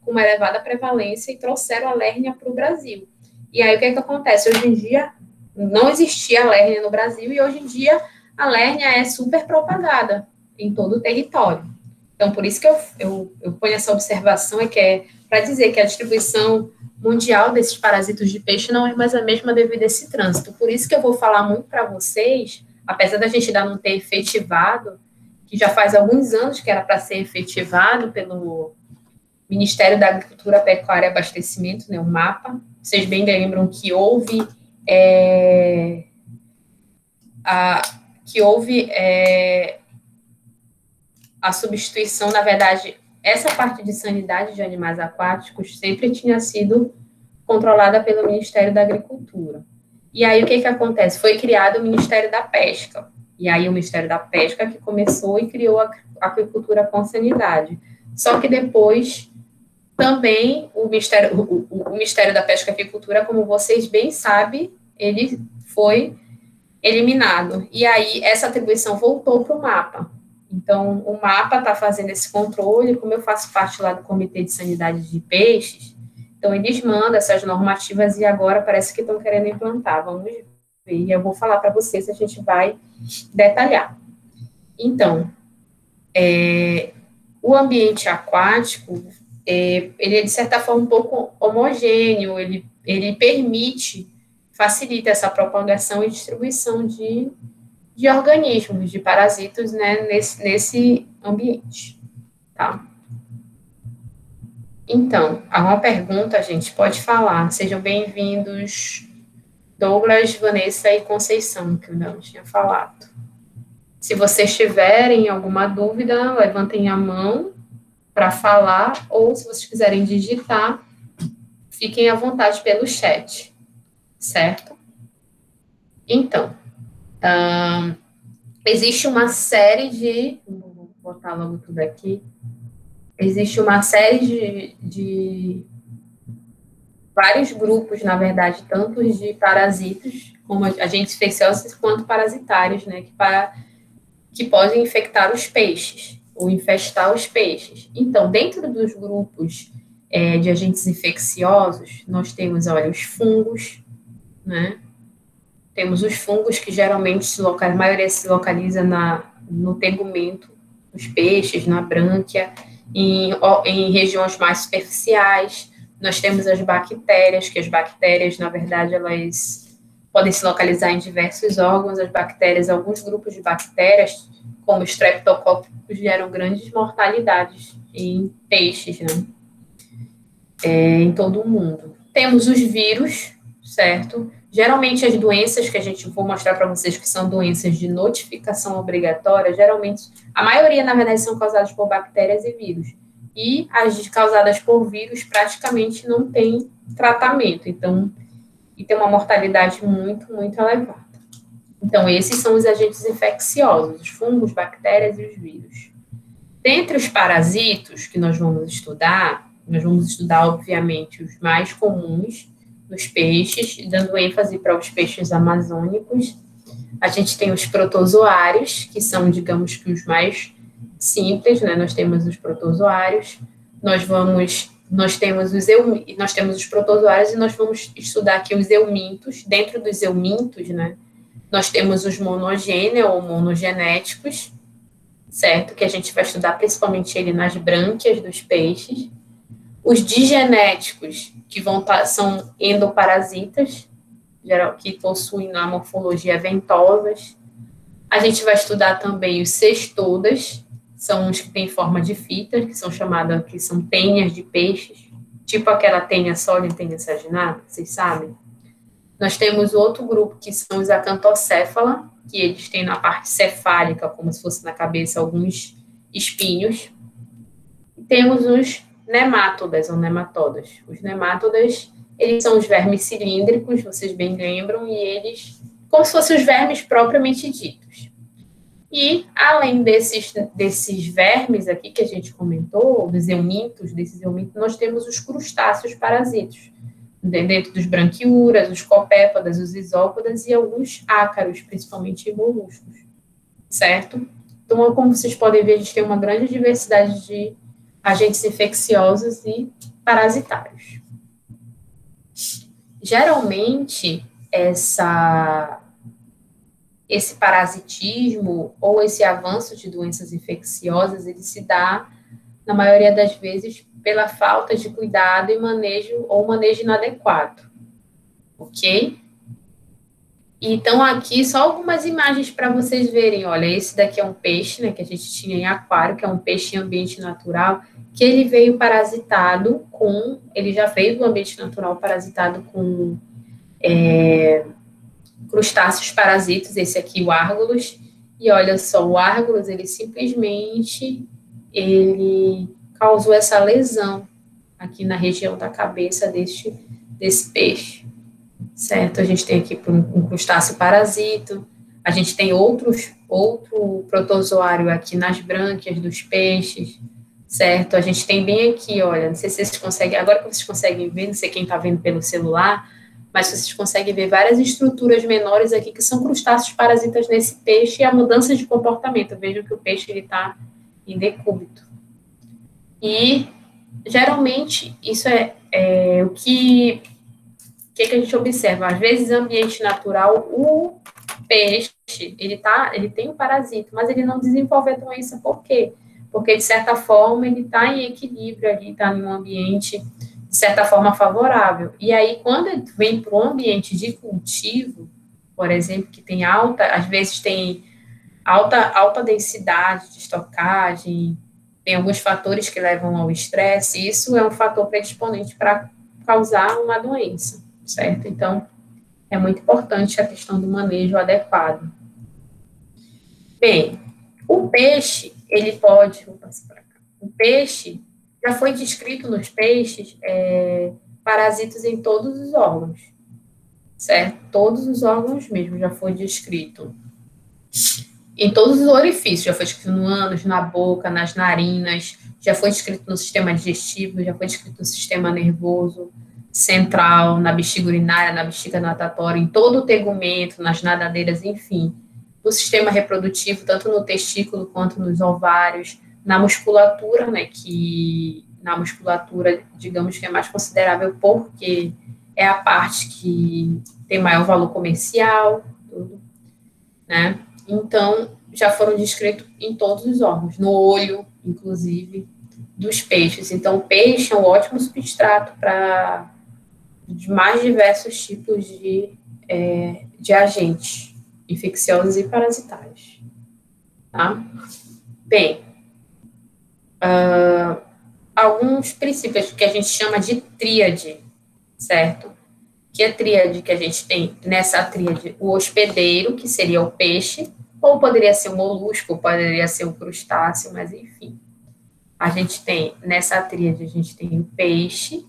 S1: com uma elevada prevalência e trouxeram a lérnia para o Brasil. E aí, o que é que acontece? Hoje em dia, não existia a lérnia no Brasil e hoje em dia a lérnia é super propagada em todo o território. Então, por isso que eu ponho essa observação, para dizer que a distribuição mundial desses parasitos de peixe não é mais a mesma devido a esse trânsito. Por isso que eu vou falar muito para vocês, apesar da gente ainda não ter efetivado, que já faz alguns anos que era para ser efetivado pelo Ministério da Agricultura, Pecuária e Abastecimento, né, o MAPA. Vocês bem lembram que houve a substituição, na verdade, essa parte de sanidade de animais aquáticos sempre tinha sido controlada pelo Ministério da Agricultura. E aí, o que acontece? Foi criado o Ministério da Pesca. E aí, o Ministério da Pesca que começou e criou a aquicultura com sanidade. Só que depois, também, o Ministério da Pesca e Aquicultura, como vocês bem sabem, ele foi eliminado. E aí, essa atribuição voltou para o MAPA. Então, o MAPA está fazendo esse controle, como eu faço parte lá do Comitê de Sanidade de Peixes, então eles mandam essas normativas e agora parece que estão querendo implantar. Vamos ver, e eu vou falar para vocês, a gente vai detalhar. Então, o ambiente aquático, ele é, de certa forma, um pouco homogêneo, ele facilita essa propagação e distribuição de organismos, de parasitos, né, nesse ambiente, tá? Então, alguma pergunta, gente, pode falar. Sejam bem-vindos, Douglas, Vanessa e Conceição, que eu não tinha falado. Se vocês tiverem alguma dúvida, levantem a mão para falar, ou se vocês quiserem digitar, fiquem à vontade pelo chat, certo? Então, existe uma série de... Vou botar logo tudo aqui. Existe uma série de vários grupos, na verdade, tanto de parasitos, como agentes infecciosos, quanto parasitários, né, que podem infectar os peixes, ou infestar os peixes. Então, dentro dos grupos de agentes infecciosos, nós temos, olha, os fungos, né? Temos os fungos que geralmente a maioria se localiza no tegumento dos peixes, na brânquia, em regiões mais superficiais. Nós temos as bactérias, que as bactérias, na verdade, elas podem se localizar em diversos órgãos. As bactérias, alguns grupos de bactérias, como os streptococcus, geram grandes mortalidades em peixes, né? Em todo o mundo. Temos os vírus, certo? Geralmente, as doenças que a gente vou mostrar para vocês, que são doenças de notificação obrigatória, geralmente, a maioria, na verdade, são causadas por bactérias e vírus. E as causadas por vírus praticamente não tem tratamento. Então, e tem uma mortalidade muito, muito elevada. Então, esses são os agentes infecciosos, os fungos, bactérias e os vírus. Dentre os parasitos que nós vamos estudar, obviamente, os mais comuns nos peixes, dando ênfase para os peixes amazônicos. A gente tem os protozoários, que são, digamos que, os mais simples, né? Nós temos os protozoários, nós temos os protozoários e nós vamos estudar aqui os eumintos. Dentro dos eumintos, né, nós temos os monogêneos ou monogenéticos, certo? Que a gente vai estudar principalmente ele nas brânquias dos peixes. Os digenéticos, que são endoparasitas, que possuem na morfologia ventosas. A gente vai estudar também os cestodas, são os que têm forma de fita, que são tênias de peixes, tipo aquela tênia sólida e tênia saginada, vocês sabem? Nós temos outro grupo, que são os acantocéfala, que eles têm na parte cefálica, como se fosse na cabeça, alguns espinhos. E temos os nemátodas, ou nematodas. Os nemátodas, eles são os vermes cilíndricos, vocês bem lembram, e eles, como se fossem os vermes propriamente ditos. E, além desses vermes aqui que a gente comentou, desses eumintos, nós temos os crustáceos parasitos, dentro dos branquiúras, os copépodas, os isópodas e alguns ácaros, principalmente moluscos, certo? Então, como vocês podem ver, a gente tem uma grande diversidade de agentes infecciosos e parasitários. Geralmente, esse parasitismo ou esse avanço de doenças infecciosas, ele se dá, na maioria das vezes, pela falta de cuidado e manejo inadequado, ok? Então, aqui, só algumas imagens para vocês verem. Olha, esse daqui é um peixe, né, que a gente tinha em aquário, que é um peixe em ambiente natural, que ele veio parasitado ele já veio do ambiente natural parasitado com crustáceos parasitos, esse aqui, o Argulus, e olha só, o Argulus, ele simplesmente, causou essa lesão aqui na região da cabeça desse peixe, certo? A gente tem aqui um crustáceo parasito, a gente tem outro protozoário aqui nas brânquias dos peixes, certo? A gente tem bem aqui, olha, não sei se vocês conseguem, agora que vocês conseguem ver, não sei quem está vendo pelo celular, mas vocês conseguem ver várias estruturas menores aqui que são crustáceos parasitas nesse peixe e a mudança de comportamento. Vejam que o peixe está em decúbito. E, geralmente, isso é o que a gente observa. Às vezes, no ambiente natural, o peixe, ele tem um parasita, mas ele não desenvolve a doença. Por quê? Porque, de certa forma, ele está em equilíbrio ali, está em um ambiente, de certa forma, favorável. E aí, quando ele vem para um ambiente de cultivo, por exemplo, que tem às vezes tem alta densidade de estocagem, tem alguns fatores que levam ao estresse, isso é um fator predisponente para causar uma doença, certo? Então, é muito importante a questão do manejo adequado. Bem, o peixe, ele pode... Vou passar para cá. O peixe, já foi descrito nos peixes parasitas em todos os órgãos, certo? Todos os órgãos mesmo já foi descrito. Em todos os orifícios, já foi descrito no ânus, na boca, nas narinas, já foi descrito no sistema digestivo, já foi descrito no sistema nervoso central, na bexiga urinária, na bexiga natatória, em todo o tegumento, nas nadadeiras, enfim. No sistema reprodutivo, tanto no testículo quanto nos ovários, na musculatura, né, na musculatura, digamos que é mais considerável porque é a parte que tem maior valor comercial, tudo, né? Então, já foram descritos em todos os órgãos, no olho, inclusive, dos peixes. Então, o peixe é um ótimo substrato para mais diversos tipos de agentes infecciosos e parasitários. Tá? Bem, alguns princípios que a gente chama de tríade, certo? Que a tríade que a gente tem, nessa tríade, o hospedeiro, que seria o peixe, ou poderia ser o molusco, ou poderia ser o crustáceo, mas enfim. A gente tem, nessa tríade, a gente tem o peixe,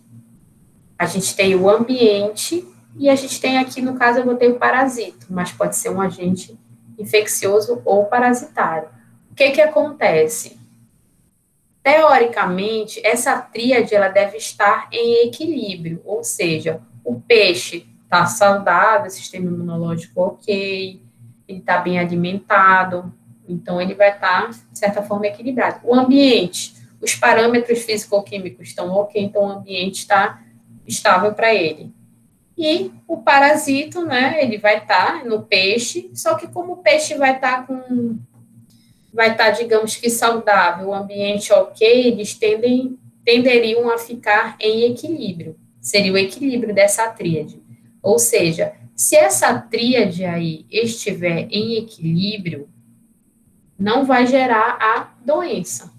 S1: a gente tem o ambiente, e a gente tem aqui, no caso, eu botei o parasito, mas pode ser um agente infeccioso ou parasitário. O que acontece? Teoricamente, essa tríade, ela deve estar em equilíbrio, ou seja, o peixe está saudável, sistema imunológico ok, ele está bem alimentado, então ele vai estar, de certa forma, equilibrado. O ambiente, os parâmetros físico-químicos estão ok, então o ambiente está estável para ele. E o parasito, né, ele vai estar no peixe, só que como o peixe vai estar, digamos que saudável, o ambiente ok, eles tenderiam a ficar em equilíbrio. Seria o equilíbrio dessa tríade. Ou seja, se essa tríade aí estiver em equilíbrio, não vai gerar a doença,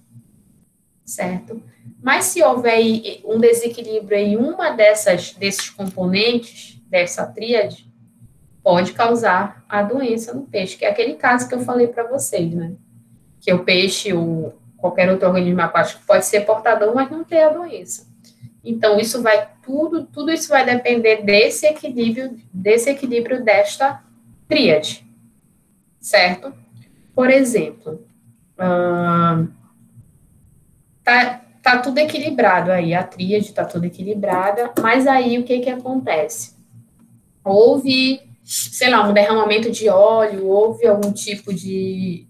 S1: certo? Mas se houver um desequilíbrio em uma desses componentes, dessa tríade pode causar a doença no peixe, que é aquele caso que eu falei para vocês, né? Que o peixe ou qualquer outro organismo aquático pode ser portador, mas não ter a doença. Então, isso vai tudo isso vai depender desse equilíbrio desta tríade, certo? Por exemplo, tá tudo equilibrado aí, a tríade está tudo equilibrada, mas aí o que acontece? Houve, sei lá, um derramamento de óleo, houve algum tipo de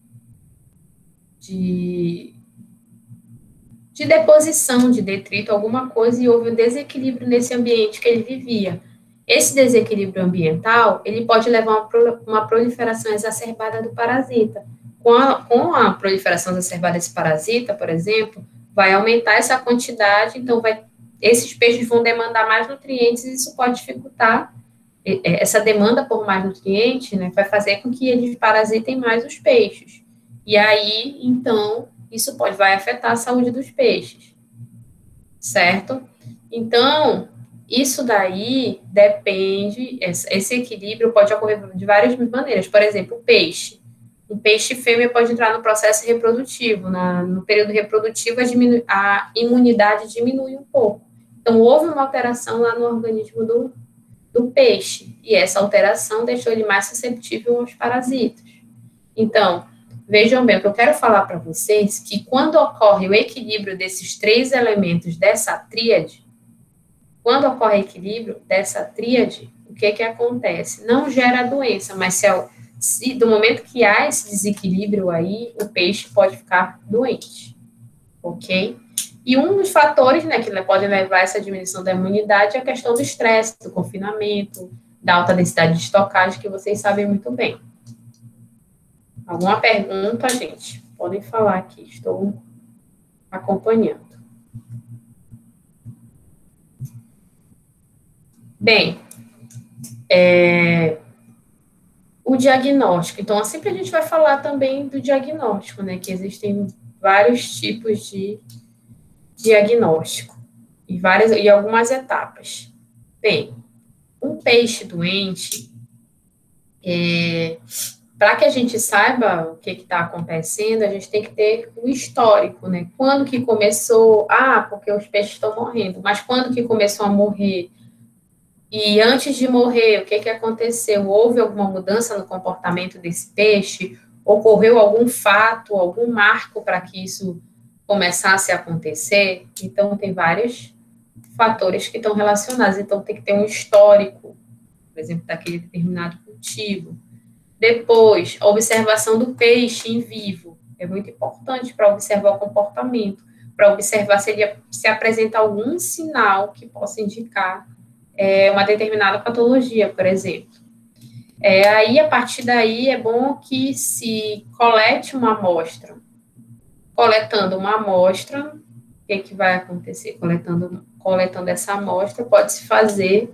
S1: deposição de detrito, alguma coisa, e houve um desequilíbrio nesse ambiente que ele vivia. Esse desequilíbrio ambiental, ele pode levar a uma proliferação exacerbada do parasita. Com a proliferação exacerbada desse parasita, por exemplo, vai aumentar essa quantidade, então esses peixes vão demandar mais nutrientes, e isso pode dificultar essa demanda por mais nutrientes, né, vai fazer com que eles parasitem mais os peixes. E aí, então, isso vai afetar a saúde dos peixes, certo? Então, isso daí depende, esse equilíbrio pode ocorrer de várias maneiras. Por exemplo, o peixe. Um peixe fêmea pode entrar no processo reprodutivo. No período reprodutivo, a imunidade diminui um pouco. Então, houve uma alteração lá no organismo do peixe, e essa alteração deixou ele mais suscetível aos parasitas. Então, vejam bem, o que eu quero falar para vocês, que quando ocorre o equilíbrio desses três elementos dessa tríade, o que acontece? Não gera doença, mas do momento que há esse desequilíbrio aí, o peixe pode ficar doente, ok? E um dos fatores, né, que podem levar a essa diminuição da imunidade é a questão do estresse, do confinamento, da alta densidade de estocagem, que vocês sabem muito bem. Alguma pergunta, gente? Podem falar aqui, estou acompanhando. Bem, o diagnóstico. Então, sempre a gente vai falar também do diagnóstico, né? Que existem vários tipos de diagnóstico e algumas etapas. Bem, um peixe doente, para que a gente saiba o que está acontecendo, a gente tem que ter o histórico, né? Quando que começou? Porque os peixes estão morrendo. Mas quando que começou a morrer? E antes de morrer, o que aconteceu? Houve alguma mudança no comportamento desse peixe? Ocorreu algum fato, algum marco para que isso começasse a acontecer? Então, tem vários fatores que estão relacionados. Então, tem que ter um histórico, por exemplo, daquele determinado cultivo. Depois, a observação do peixe em vivo. É muito importante para observar o comportamento, para observar se apresenta algum sinal que possa indicar uma determinada patologia, por exemplo. Aí, a partir daí, é bom que se colete uma amostra. Coletando uma amostra, o que vai acontecer? Coletando essa amostra, pode-se fazer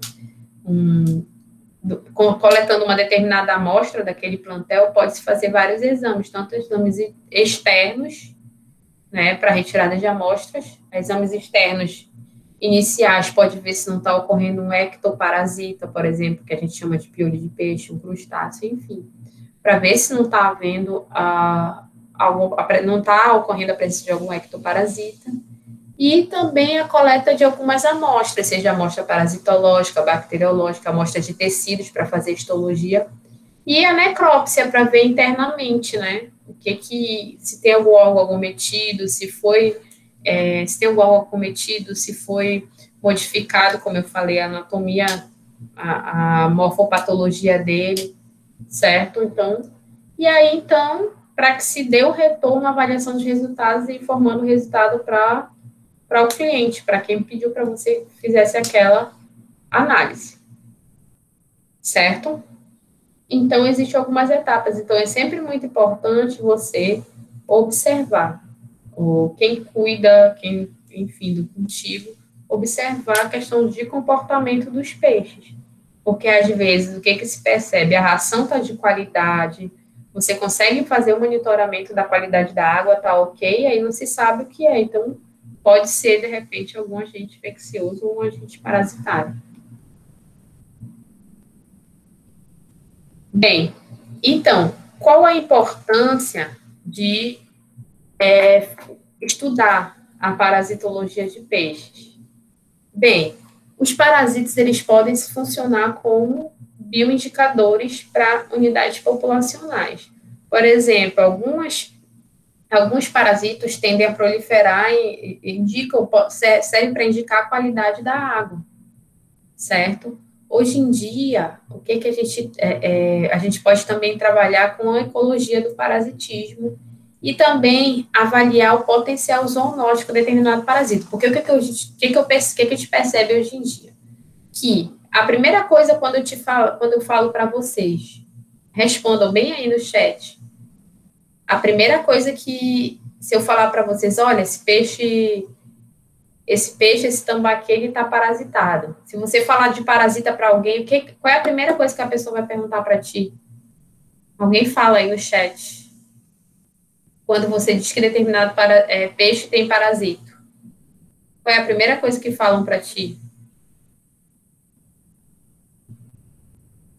S1: coletando uma determinada amostra daquele plantel, pode-se fazer vários exames, tanto exames externos, né, para retirada de amostras, exames externos iniciais, pode ver se não está ocorrendo um ectoparasita, por exemplo, que a gente chama de piolho de peixe, um crustáceo, enfim, para ver se não está havendo não está ocorrendo a presença de algum ectoparasita, e também a coleta de algumas amostras, seja amostra parasitológica, bacteriológica, amostra de tecidos para fazer histologia, e a necrópsia para ver internamente, né, se tem algum órgão acometido, se tem algum órgão acometido, se foi modificado, como eu falei, a anatomia, a morfopatologia dele, certo? Então, para que se dê o retorno, a avaliação dos resultados e informando o resultado para o cliente, para quem pediu para você fizesse aquela análise, certo? Então, existem algumas etapas. Então, é sempre muito importante você observar quem cuida, enfim, do cultivo, observar a questão de comportamento dos peixes. Porque, às vezes, o que se percebe? A ração está de qualidade, você consegue fazer o monitoramento da qualidade da água, está ok, aí não se sabe o que é. Então, pode ser, de repente, algum agente infeccioso ou um agente parasitário. Bem, então, qual a importância de estudar a parasitologia de peixes? Bem, os parasitas, eles podem funcionar como bioindicadores para unidades populacionais. Por exemplo, alguns parasitos tendem a proliferar e servem para indicar a qualidade da água, certo? Hoje em dia, o que a gente pode também trabalhar com a ecologia do parasitismo e também avaliar o potencial zoonótico de determinado parasita. Porque o que a gente percebe hoje em dia? Que a primeira coisa quando eu falo para vocês, respondam bem aí no chat. A primeira coisa que, se eu falar para vocês, olha, esse tambaqui, ele está parasitado. Se você falar de parasita para alguém, qual é a primeira coisa que a pessoa vai perguntar para ti? Alguém fala aí no chat. Quando você diz que determinado peixe tem parasito. Qual é a primeira coisa que falam para ti?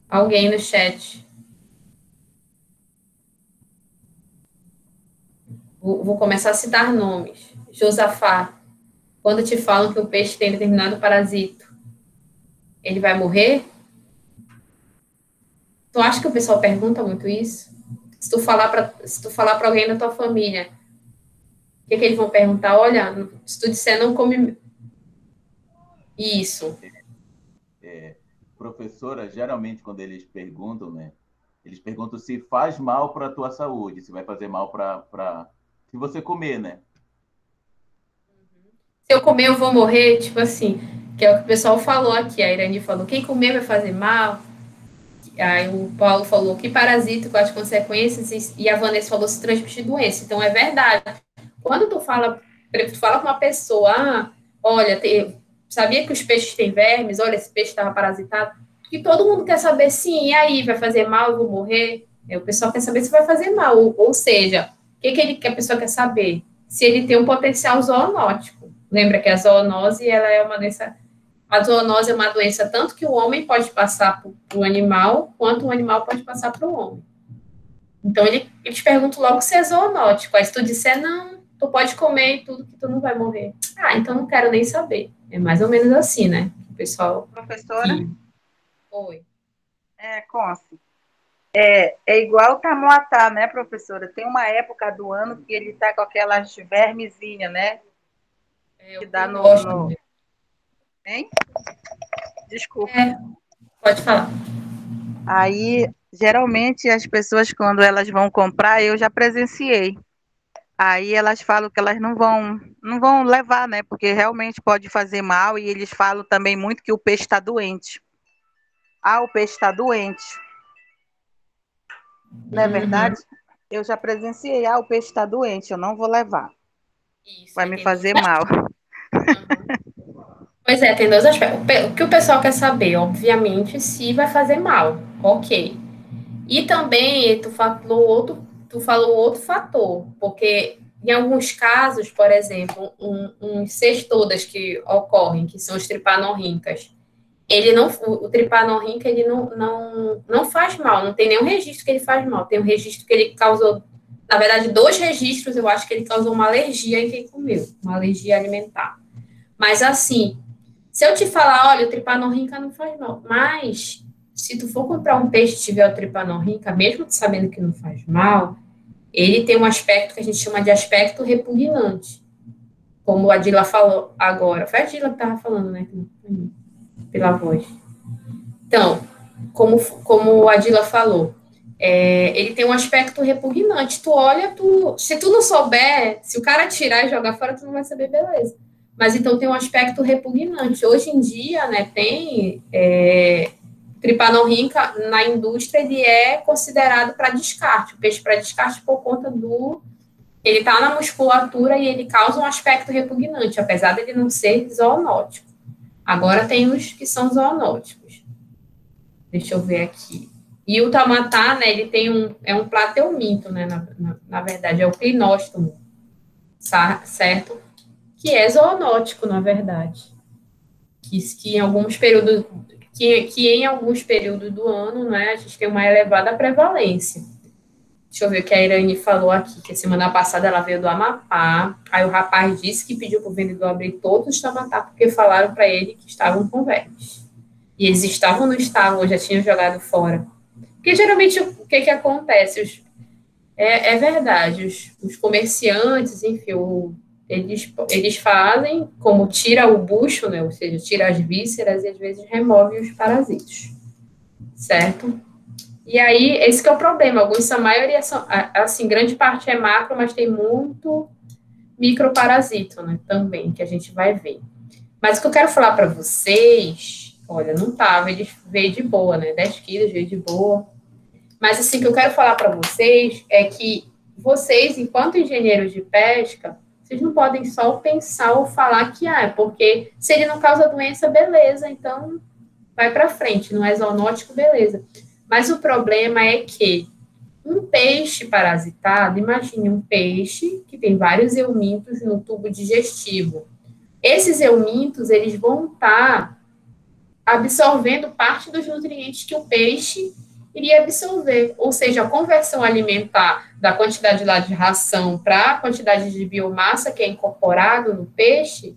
S1: Alguém no chat. Vou começar a citar nomes. Josafá. Quando te falam que o peixe tem determinado parasito, ele vai morrer? Tu acha que o pessoal pergunta muito isso? Se tu falar para alguém da tua família, o que eles vão perguntar? Olha, se tu disser não come isso.
S3: Professora, geralmente quando eles perguntam, né? Eles perguntam se faz mal para a tua saúde, se vai fazer mal para se você comer, né?
S1: Se eu comer, eu vou morrer, tipo assim, que é o que o pessoal falou aqui. A Irani falou, quem comer vai fazer mal. Aí o Paulo falou que parasita, com as consequências, e a Vanessa falou se transmitir doença. Então, é verdade. Quando tu fala com uma pessoa, olha, sabia que os peixes têm vermes? Olha, esse peixe estava parasitado. Que todo mundo quer saber, sim, e aí, vai fazer mal, eu vou morrer? O pessoal quer saber se vai fazer mal. Ou seja, o que a pessoa quer saber? Se ele tem um potencial zoonótico. Lembra que a zoonose, ela é uma doença... A zoonose é uma doença tanto que o homem pode passar para o animal, quanto o animal pode passar para o homem. Então, eles perguntam logo se é zoonótico. Aí, se tu disser, não, tu pode comer e tudo que tu não vai morrer. Ah, então não quero nem saber. É mais ou menos assim, né? O pessoal...
S4: Professora?
S1: Oi.
S4: Conce. É igual o tamoatá, né, professora? Tem uma época do ano que ele tá com aquelas vermezinhas, né? Que dá no... Hein? Desculpa.
S1: Pode falar.
S4: Aí, geralmente, as pessoas, quando elas vão comprar, eu já presenciei. Aí elas falam que elas não vão levar, né? Porque realmente pode fazer mal, e eles falam também muito que o peixe está doente. Ah, o peixe está doente. Não é verdade? Eu já presenciei, o peixe está doente, eu não vou levar.
S1: Isso,
S4: vai me fazer mal.
S1: Pois é, tem dois aspectos. O que o pessoal quer saber, obviamente, se vai fazer mal, ok. E também tu falou outro fator, porque em alguns casos, por exemplo, uns cestodas que ocorrem, que são os tripanorríncas, o tripanorrinca, ele não faz mal, não tem nenhum registro que ele faz mal, tem um registro que ele causou, na verdade, 2 registros, eu acho que ele causou uma alergia em quem comeu, uma alergia alimentar. Mas assim, se eu te falar, olha, o tripanorrinca não faz mal, mas se tu for comprar um peixe e tiver o tripanorrinca, mesmo tu sabendo que não faz mal, ele tem um aspecto que a gente chama de aspecto repugnante, como a Dila falou agora. Foi a Dila que estava falando, né? Pela voz. Então, como a Dila falou, ele tem um aspecto repugnante. Tu olha, se tu não souber, se o cara tirar e jogar fora, tu não vai saber, beleza. Mas então tem um aspecto repugnante. Hoje em dia, né, tem tripanorrinca na indústria, ele é considerado para descarte, o peixe para descarte por conta ele está na musculatura e ele causa um aspecto repugnante, apesar dele não ser zoonótico. Agora tem os que são zoonóticos. Deixa eu ver aqui. E o tamatá, né, ele tem um plateuminto, né, na verdade, é o clinóstomo, certo? Que é zoonótico, na verdade. Que em alguns períodos, que em alguns períodos do ano, né, a gente tem uma elevada prevalência. Deixa eu ver o que a Irane falou aqui, que a semana passada ela veio do Amapá, aí o rapaz disse que pediu para o vendedor abrir todos os tamatá, porque falaram para ele que estavam com vermes. E eles estavam ou não estavam, ou já tinham jogado fora. Porque geralmente o que acontece? É verdade, os comerciantes, enfim, eles fazem como tira o bucho, né, ou seja, tira as vísceras e às vezes remove os parasitos, certo? E aí, esse que é o problema, a maioria são, assim, grande parte é macro, mas tem muito microparasito, né, também, que a gente vai ver. Mas o que eu quero falar para vocês, olha, não tava, ele veio de boa, né, 10 quilos, veio de boa. Mas, assim, o que eu quero falar para vocês é que vocês, enquanto engenheiros de pesca, vocês não podem só pensar ou falar que, porque se ele não causa doença, beleza, então vai para frente, não é zoonótico, beleza. Mas o problema é que um peixe parasitado, imagine um peixe que tem vários eumintos no tubo digestivo. Esses eumintos, eles vão estar absorvendo parte dos nutrientes que o peixe iria absorver, ou seja, a conversão alimentar da quantidade lá de ração para a quantidade de biomassa que é incorporado no peixe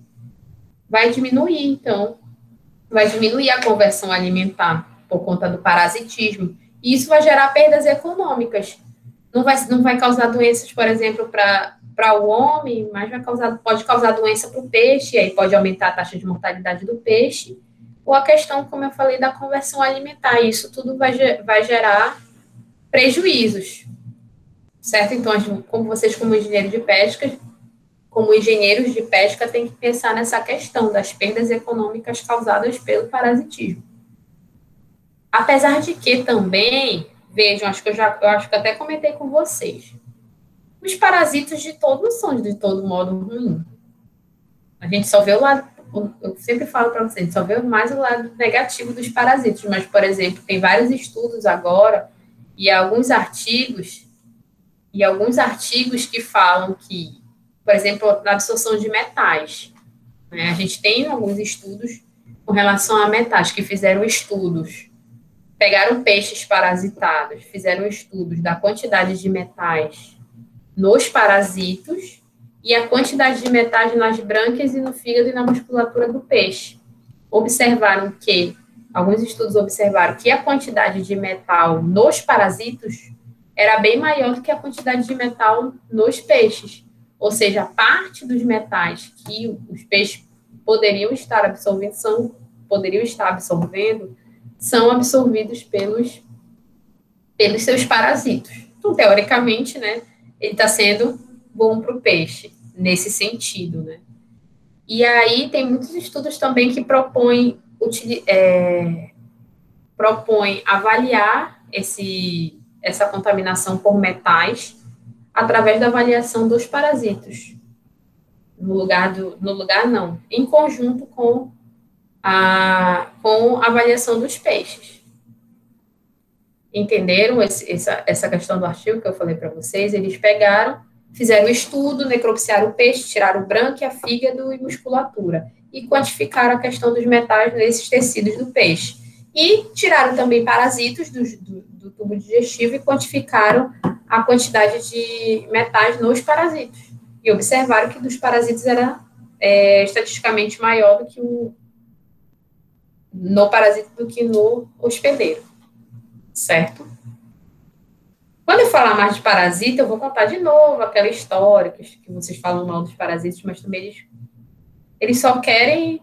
S1: vai diminuir, então, vai diminuir a conversão alimentar por conta do parasitismo, e isso vai gerar perdas econômicas. Não vai causar doenças, por exemplo, para o homem, mas pode causar doença para o peixe, e aí pode aumentar a taxa de mortalidade do peixe, ou a questão, como eu falei, da conversão alimentar. Isso tudo vai gerar prejuízos, certo? Então, como vocês, como engenheiros de pesca, têm que pensar nessa questão das perdas econômicas causadas pelo parasitismo. Apesar de que também, vejam, eu acho que até comentei com vocês, os parasitas não são de todo modo ruins. A gente só vê o lado, eu sempre falo para vocês, a gente só vê mais o lado negativo dos parasitas, mas, por exemplo, tem vários estudos agora e alguns artigos que falam que, por exemplo, na absorção de metais, né, a gente tem alguns estudos com relação a metais, que fizeram estudos, pegaram peixes parasitados, fizeram estudos da quantidade de metais nos parasitos e a quantidade de metais nas brânquias e no fígado e na musculatura do peixe. Alguns estudos observaram que a quantidade de metal nos parasitos era bem maior do que a quantidade de metal nos peixes. Ou seja, parte dos metais que os peixes poderiam estar absorvendo são absorvidos pelos seus parasitos. Então, teoricamente, né, ele está sendo bom para o peixe, nesse sentido, né? E aí tem muitos estudos também que propõem avaliar essa contaminação por metais através da avaliação dos parasitos. Em conjunto com a avaliação dos peixes. Entenderam essa questão do artigo que eu falei para vocês? Eles fizeram um estudo, necropsiaram o peixe, tiraram brânquia, fígado e musculatura, e quantificaram a questão dos metais nesses tecidos do peixe. E tiraram também parasitos do tubo digestivo e quantificaram a quantidade de metais nos parasitos. E observaram que dos parasitos era estatisticamente maior do que no parasito do que no hospedeiro, certo? Quando eu falar mais de parasita, eu vou contar de novo aquela história que vocês falam mal dos parasitas, mas também eles só querem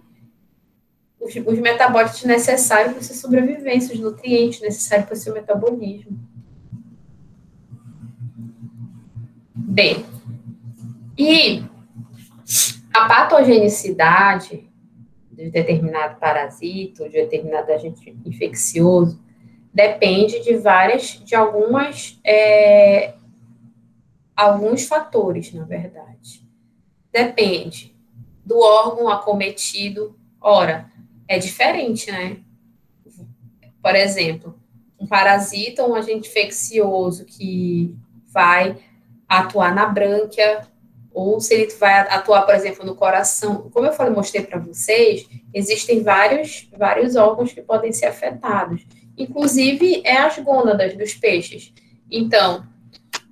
S1: os metabólitos necessários para a sua sobrevivência, os nutrientes necessários para o seu metabolismo. Bem, e a patogenicidade de determinado parasito, de determinado agente infeccioso, depende de alguns fatores, na verdade. Depende do órgão acometido. Ora, é diferente, né? Por exemplo, um parasita ou um agente infeccioso que vai atuar na brânquia ou se ele vai atuar, por exemplo, no coração. Como eu falei, mostrei para vocês, existem vários órgãos que podem ser afetados, inclusive as gônadas dos peixes. Então,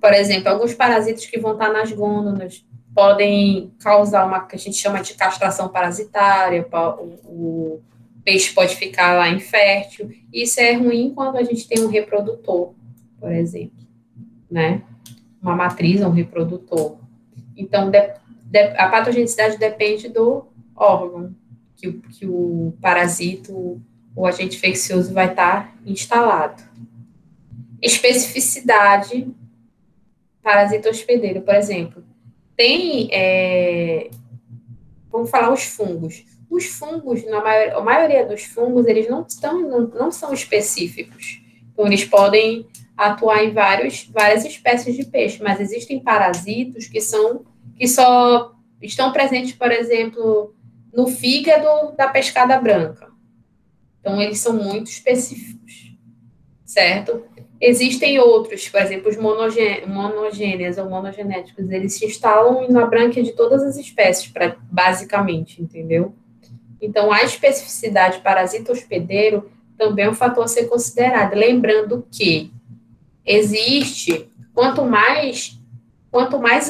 S1: por exemplo, alguns parasitas que vão estar nas gônadas podem causar uma que a gente chama de castração parasitária, o peixe pode ficar lá infértil. Isso é ruim quando a gente tem um reprodutor, por exemplo, né? Uma matriz, um reprodutor. Então, a patogenicidade depende do órgão que o parasito, o agente infeccioso vai estar instalado. Especificidade, parasita hospedeiro, por exemplo. Tem, vamos falar os fungos. Os fungos, a maioria dos fungos, eles não são específicos. Então, eles podem atuar em várias espécies de peixe, mas existem parasitos que só estão presentes, por exemplo, no fígado da pescada branca. Então, eles são muito específicos, certo? Existem outros, por exemplo, os monogênias ou monogenéticos, eles se instalam na brânquia de todas as espécies, basicamente, entendeu? Então, a especificidade parasita hospedeiro também é um fator a ser considerado. Lembrando que existe, quanto mais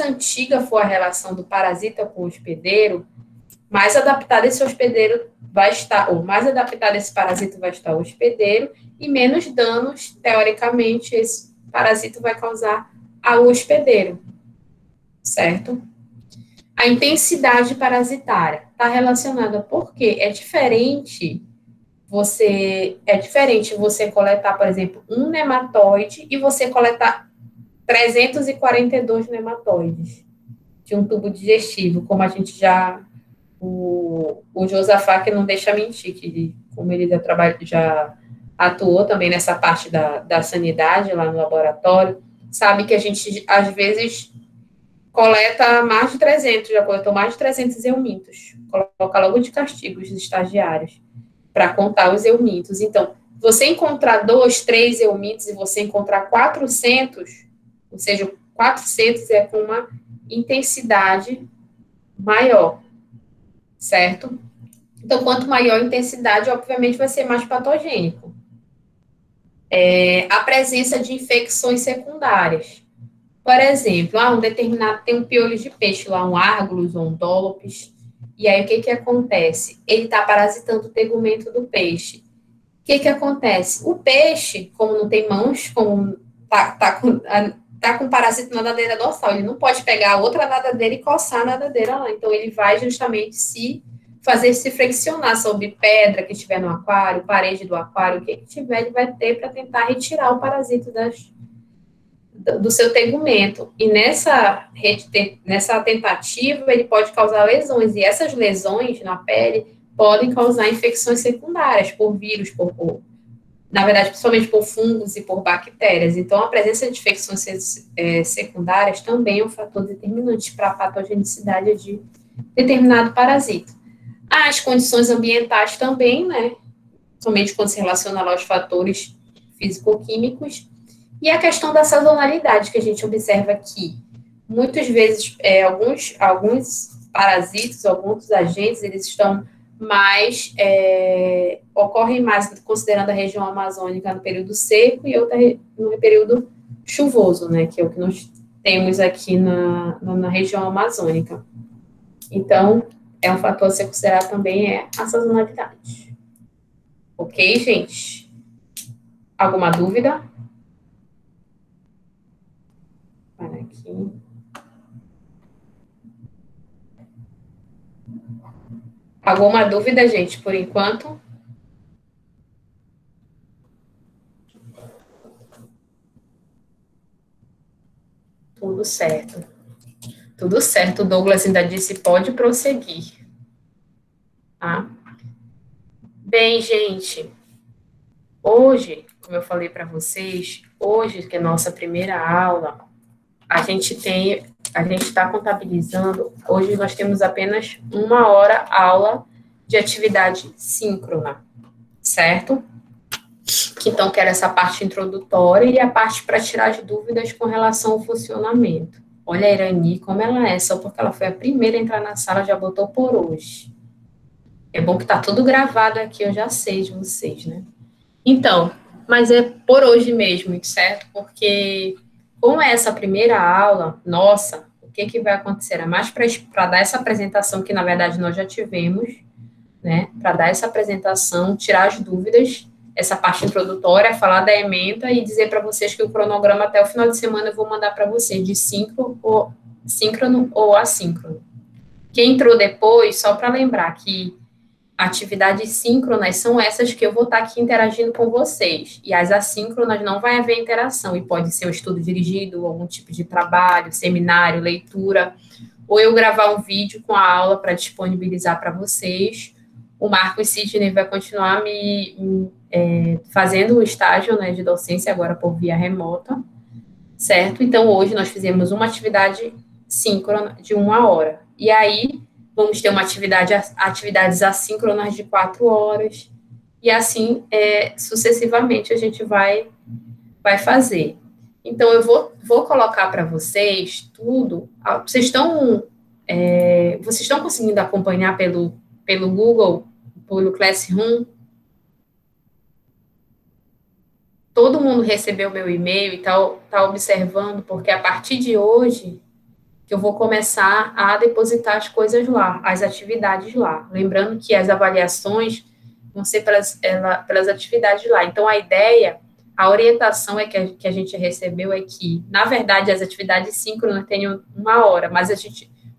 S1: antiga for a relação do parasita com o hospedeiro, mais adaptado esse hospedeiro vai estar, ou mais adaptado esse parasita vai estar ao hospedeiro, e menos danos, teoricamente, esse parasita vai causar ao hospedeiro, certo? A intensidade parasitária está relacionada, porque é diferente você coletar, por exemplo, um nematóide e você coletar 342 nematóides de um tubo digestivo, como a gente já... O Josafá, que não deixa mentir, que como ele já atuou também nessa parte da sanidade lá no laboratório, sabe que a gente, às vezes, coleta mais de 300, já coletou mais de 300 eumintos. Coloca logo de castigo os estagiários para contar os eumintos. Então, você encontrar 2, 3 eumintos e você encontrar 400, ou seja, 400 é com uma intensidade maior, certo? Então, quanto maior a intensidade, obviamente, vai ser mais patogênico. A presença de infecções secundárias. Por exemplo, um determinado tem um piolho de peixe lá, um Argulus ou um Dolopes, e aí o que acontece? Ele está parasitando o tegumento do peixe. O que acontece? O peixe, como não tem mãos, como tá com parasita na nadadeira dorsal, ele não pode pegar a outra nadadeira e coçar a nadadeira lá, então ele vai justamente se flexionar sobre pedra que estiver no aquário, parede do aquário, o que tiver, ele vai ter para tentar retirar o parasito do seu tegumento. E nessa tentativa, ele pode causar lesões, e essas lesões na pele podem causar infecções secundárias por vírus, na verdade, principalmente por fungos e por bactérias. Então, a presença de infecções secundárias também é um fator determinante para a patogenicidade de determinado parasita. As condições ambientais também, né? Somente quando se relaciona aos fatores físico-químicos. E a questão da sazonalidade, que a gente observa aqui. Muitas vezes, alguns parasitas, alguns agentes, eles estão ocorrem mais considerando a região amazônica no período seco e outra no período chuvoso, né, que é o que nós temos aqui na região amazônica. Então, um fator a ser considerado também a sazonalidade. Ok, gente? Alguma dúvida? Para aqui. Alguma dúvida, gente, por enquanto? Tudo certo. Tudo certo, o Douglas ainda disse pode prosseguir. Tá? Bem, gente, hoje, como eu falei para vocês, hoje, que é a nossa primeira aula, a gente está contabilizando, hoje nós temos apenas 1 hora aula de atividade síncrona, certo? Que era essa parte introdutória e a parte para tirar as dúvidas com relação ao funcionamento, Olha a Irani, como ela é, só porque ela foi a primeira a entrar na sala, já botou por hoje. É bom que tá tudo gravado aqui, eu já sei de vocês, né? Então, mas é por hoje mesmo, certo? Porque com essa primeira aula, nossa, o que que vai acontecer? É mais para dar essa apresentação que, na verdade, nós já tivemos, né? Para dar essa apresentação, tirar as dúvidas, essa parte introdutória, falar da ementa e dizer para vocês que o cronograma até o final de semana eu vou mandar para vocês de síncrono ou assíncrono. Quem entrou depois, só para lembrar que atividades síncronas são essas que eu vou estar aqui interagindo com vocês. E as assíncronas não vai haver interação. E pode ser um estudo dirigido, algum tipo de trabalho, seminário, leitura, ou eu gravar um vídeo com a aula para disponibilizar para vocês. O Marcos Sidney vai continuar fazendo o estágio, né, de docência agora por via remota, certo? Então, hoje nós fizemos uma atividade síncrona de 1 hora. E aí, vamos ter atividades assíncronas de 4 horas, e assim, sucessivamente, a gente vai fazer. Então, eu vou colocar para vocês tudo. Vocês estão conseguindo acompanhar pelo Google, pelo Classroom? Todo mundo recebeu meu e-mail e tá observando, porque a partir de hoje que eu vou começar a depositar as coisas lá, as atividades lá. Lembrando que as avaliações vão ser pelas atividades lá. Então, a ideia, a orientação que a gente recebeu é que, na verdade, as atividades síncronas tenham 1 hora, mas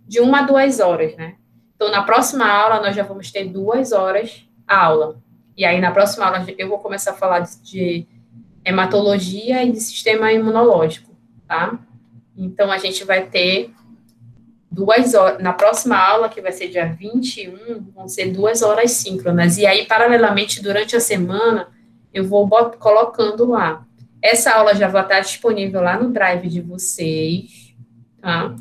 S1: de 1 a 2 horas, né? Então, na próxima aula, nós já vamos ter 2 horas a aula. E aí, na próxima aula, eu vou começar a falar de hematologia e de sistema imunológico, tá? Então, a gente vai ter 2 horas, na próxima aula, que vai ser dia 21, vão ser 2 horas síncronas, e aí, paralelamente, durante a semana, eu vou colocando lá. Essa aula já vai estar disponível lá no Drive de vocês, tá?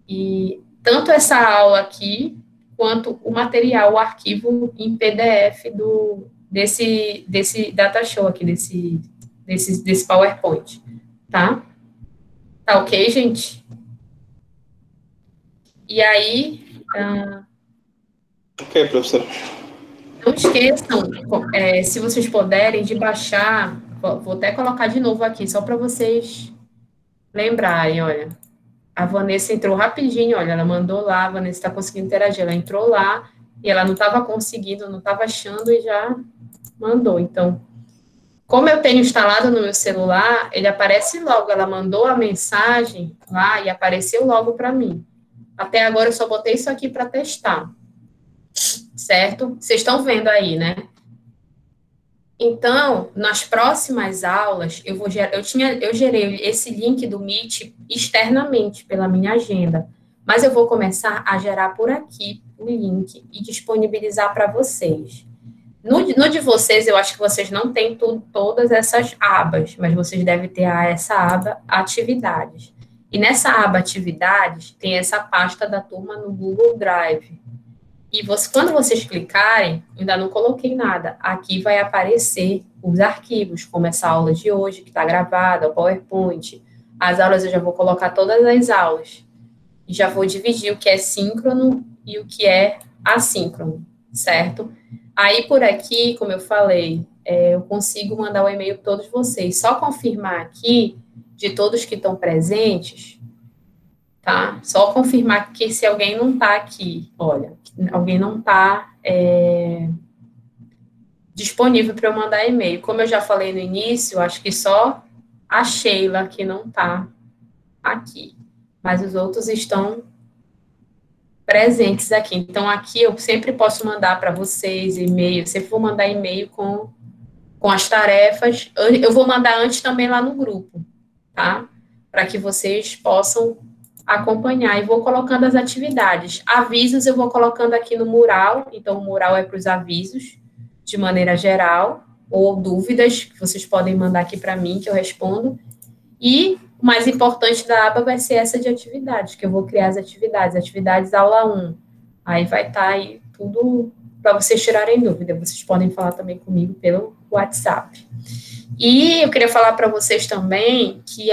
S1: E tanto essa aula aqui, quanto o material, o arquivo em PDF desse data show aqui, desse PowerPoint, tá? Tá ok, gente? E aí...
S2: Ok, professor.
S1: Não esqueçam, se vocês puderem, de baixar, vou até colocar de novo aqui, só para vocês lembrarem, olha. A Vanessa entrou rapidinho, olha, ela mandou lá, a Vanessa está conseguindo interagir, ela entrou lá, e ela não estava conseguindo, não estava achando, e já mandou. Então, como eu tenho instalado no meu celular, ele aparece logo, ela mandou a mensagem lá, e apareceu logo para mim. Até agora eu só botei isso aqui para testar, certo? Vocês estão vendo aí, né? Então, nas próximas aulas, eu gerei esse link do Meet externamente pela minha agenda, mas eu vou começar a gerar por aqui o link e disponibilizar para vocês. No de vocês, eu acho que vocês não têm todas essas abas, mas vocês devem ter essa aba Atividades. E nessa aba Atividades, tem essa pasta da turma no Google Drive. E quando vocês clicarem, ainda não coloquei nada, aqui vai aparecer os arquivos, como essa aula de hoje, que está gravada, o PowerPoint. As aulas eu já vou colocar todas as aulas. E já vou dividir o que é síncrono e o que é assíncrono, certo? Aí, por aqui, como eu falei, eu consigo mandar o e-mail para todos vocês. Só confirmar aqui, de todos que estão presentes, tá? Só confirmar que se alguém não está aqui, olha, alguém não está disponível para eu mandar e-mail. Como eu já falei no início, acho que só a Sheila que não está aqui, mas os outros estão presentes aqui. Então, aqui eu sempre posso mandar para vocês e-mail, sempre vou mandar e-mail com as tarefas. Eu vou mandar antes também lá no grupo, tá? Para que vocês possam acompanhar, e vou colocando as atividades. Avisos eu vou colocando aqui no mural, então o mural é para os avisos, de maneira geral, ou dúvidas que vocês podem mandar aqui para mim, que eu respondo. E o mais importante da aba vai ser essa de atividades, que eu vou criar as atividades aula 1. Aí vai estar aí tudo para vocês tirarem dúvida. Vocês podem falar também comigo pelo WhatsApp. E eu queria falar para vocês também que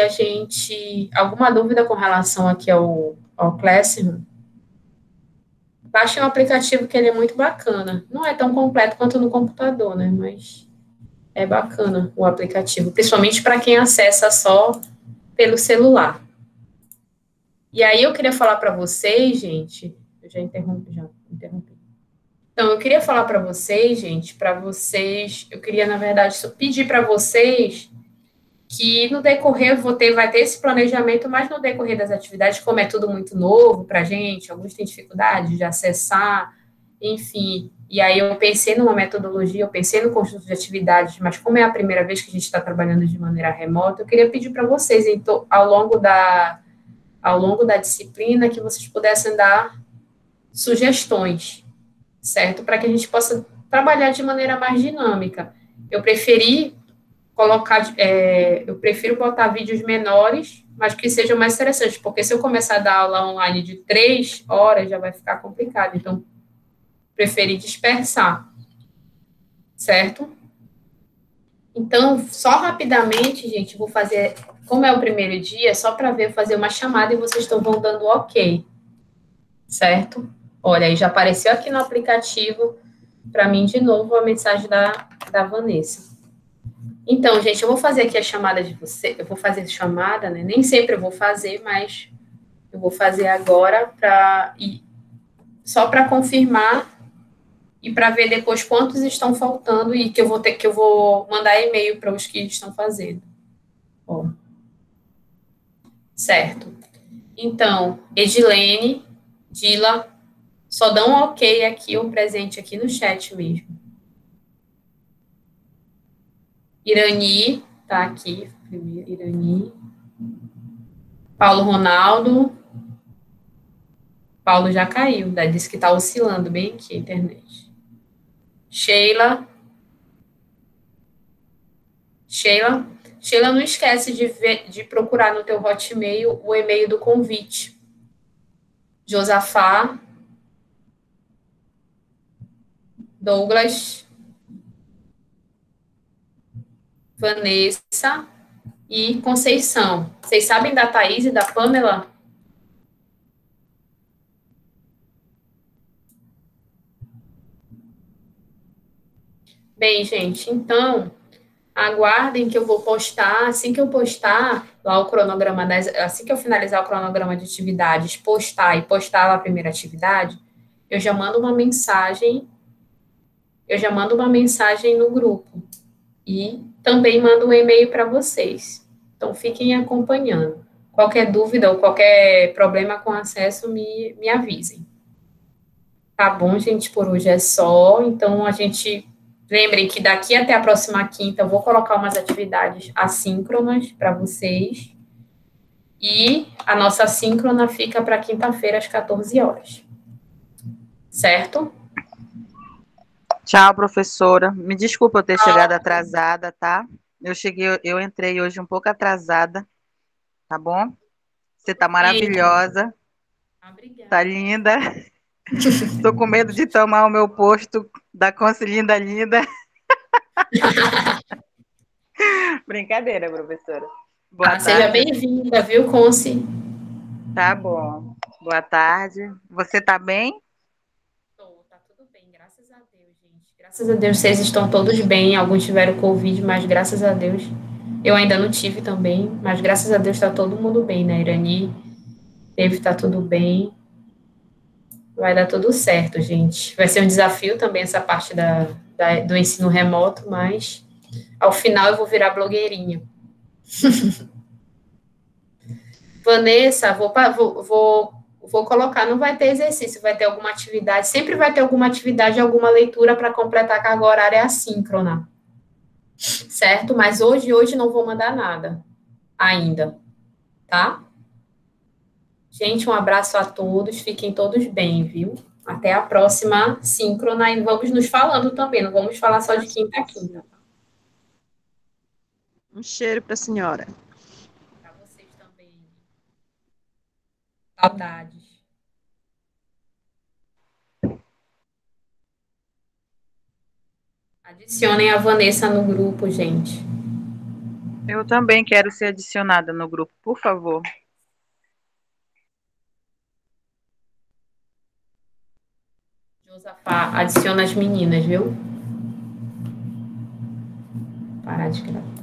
S1: alguma dúvida com relação aqui ao Classroom, baixem um aplicativo que ele é muito bacana. Não é tão completo quanto no computador, né? Mas é bacana o aplicativo, principalmente para quem acessa só pelo celular. E aí eu queria falar para vocês, gente, eu já interrompi. Então, eu queria falar para vocês, gente, eu queria, na verdade, só pedir para vocês que no decorrer vai ter esse planejamento, mas no decorrer das atividades, como é tudo muito novo para a gente, alguns têm dificuldade de acessar, enfim. E aí eu pensei numa metodologia, eu pensei no conjunto de atividades, mas como é a primeira vez que a gente está trabalhando de maneira remota, eu queria pedir para vocês, então, ao longo da disciplina, que vocês pudessem dar sugestões, certo? Para que a gente possa trabalhar de maneira mais dinâmica. Eu prefiro botar vídeos menores, mas que sejam mais interessantes, porque se eu começar a dar aula online de 3 horas, já vai ficar complicado. Então, preferi dispersar, certo? Então, só rapidamente, gente, vou fazer, como é o primeiro dia, só para fazer uma chamada e vocês vão dando ok, certo? Olha, aí já apareceu aqui no aplicativo, para mim, de novo, a mensagem da Vanessa. Então, gente, eu vou fazer aqui a chamada de você, eu vou fazer chamada, né? Nem sempre eu vou fazer, mas eu vou fazer agora só para confirmar e para ver depois quantos estão faltando e que eu vou mandar e-mail para os que estão fazendo. Ó. Certo. Então, Edilene, Dila, só dão um ok aqui, um presente aqui no chat mesmo. Irani, tá aqui, primeiro, Irani. Paulo Ronaldo. Paulo já caiu, disse que tá oscilando bem aqui a internet. Sheila, não esquece de procurar no teu Hotmail o e-mail do convite. Josafá, Douglas, Vanessa e Conceição. Vocês sabem da Thaís e da Pamela? Bem, gente, então, aguardem que eu vou postar, assim que eu postar lá o cronograma, assim que eu finalizar o cronograma de atividades, postar lá a primeira atividade, eu já mando uma mensagem no grupo e também mando um e-mail para vocês. Então, fiquem acompanhando. Qualquer dúvida ou qualquer problema com acesso, me avisem. Tá bom, gente? Por hoje é só. Então, lembrem que daqui até a próxima quinta eu vou colocar umas atividades assíncronas para vocês. E a nossa assíncrona fica para quinta-feira, às 14 horas. Certo?
S4: Tchau, professora. Me desculpa eu ter chegado atrasada, tá? Eu entrei hoje um pouco atrasada, tá bom? Você tá maravilhosa.
S1: Obrigada.
S4: Tá linda. Tô com medo de tomar o meu posto da Consilinda Linda. Brincadeira, professora. Boa tarde.
S1: Seja bem-vinda, viu, Conci?
S4: Tá bom. Boa tarde. Você tá bem?
S1: Tá tudo bem, graças a Deus, gente. Graças a Deus, vocês estão todos bem. Alguns tiveram Covid, mas graças a Deus. Eu ainda não tive também, mas graças a Deus tá todo mundo bem, né? Irani teve, tá tudo bem. Vai dar tudo certo, gente. Vai ser um desafio também essa parte do ensino remoto, mas ao final eu vou virar blogueirinha. Vanessa, vou colocar, não vai ter exercício, vai ter alguma atividade, sempre vai ter alguma atividade, alguma leitura para completar a carga horária assíncrona, certo? Mas hoje não vou mandar nada ainda, tá? Gente, um abraço a todos, fiquem todos bem, viu? Até a próxima síncrona e vamos nos falando também, não vamos falar só de quinta a quinta.
S5: Um cheiro para a senhora.
S1: Para vocês também. Saudades. Adicionem a Vanessa no grupo, gente.
S4: Eu também quero ser adicionada no grupo, por favor.
S1: Josafá, adiciona as meninas, viu? Parar de gravar.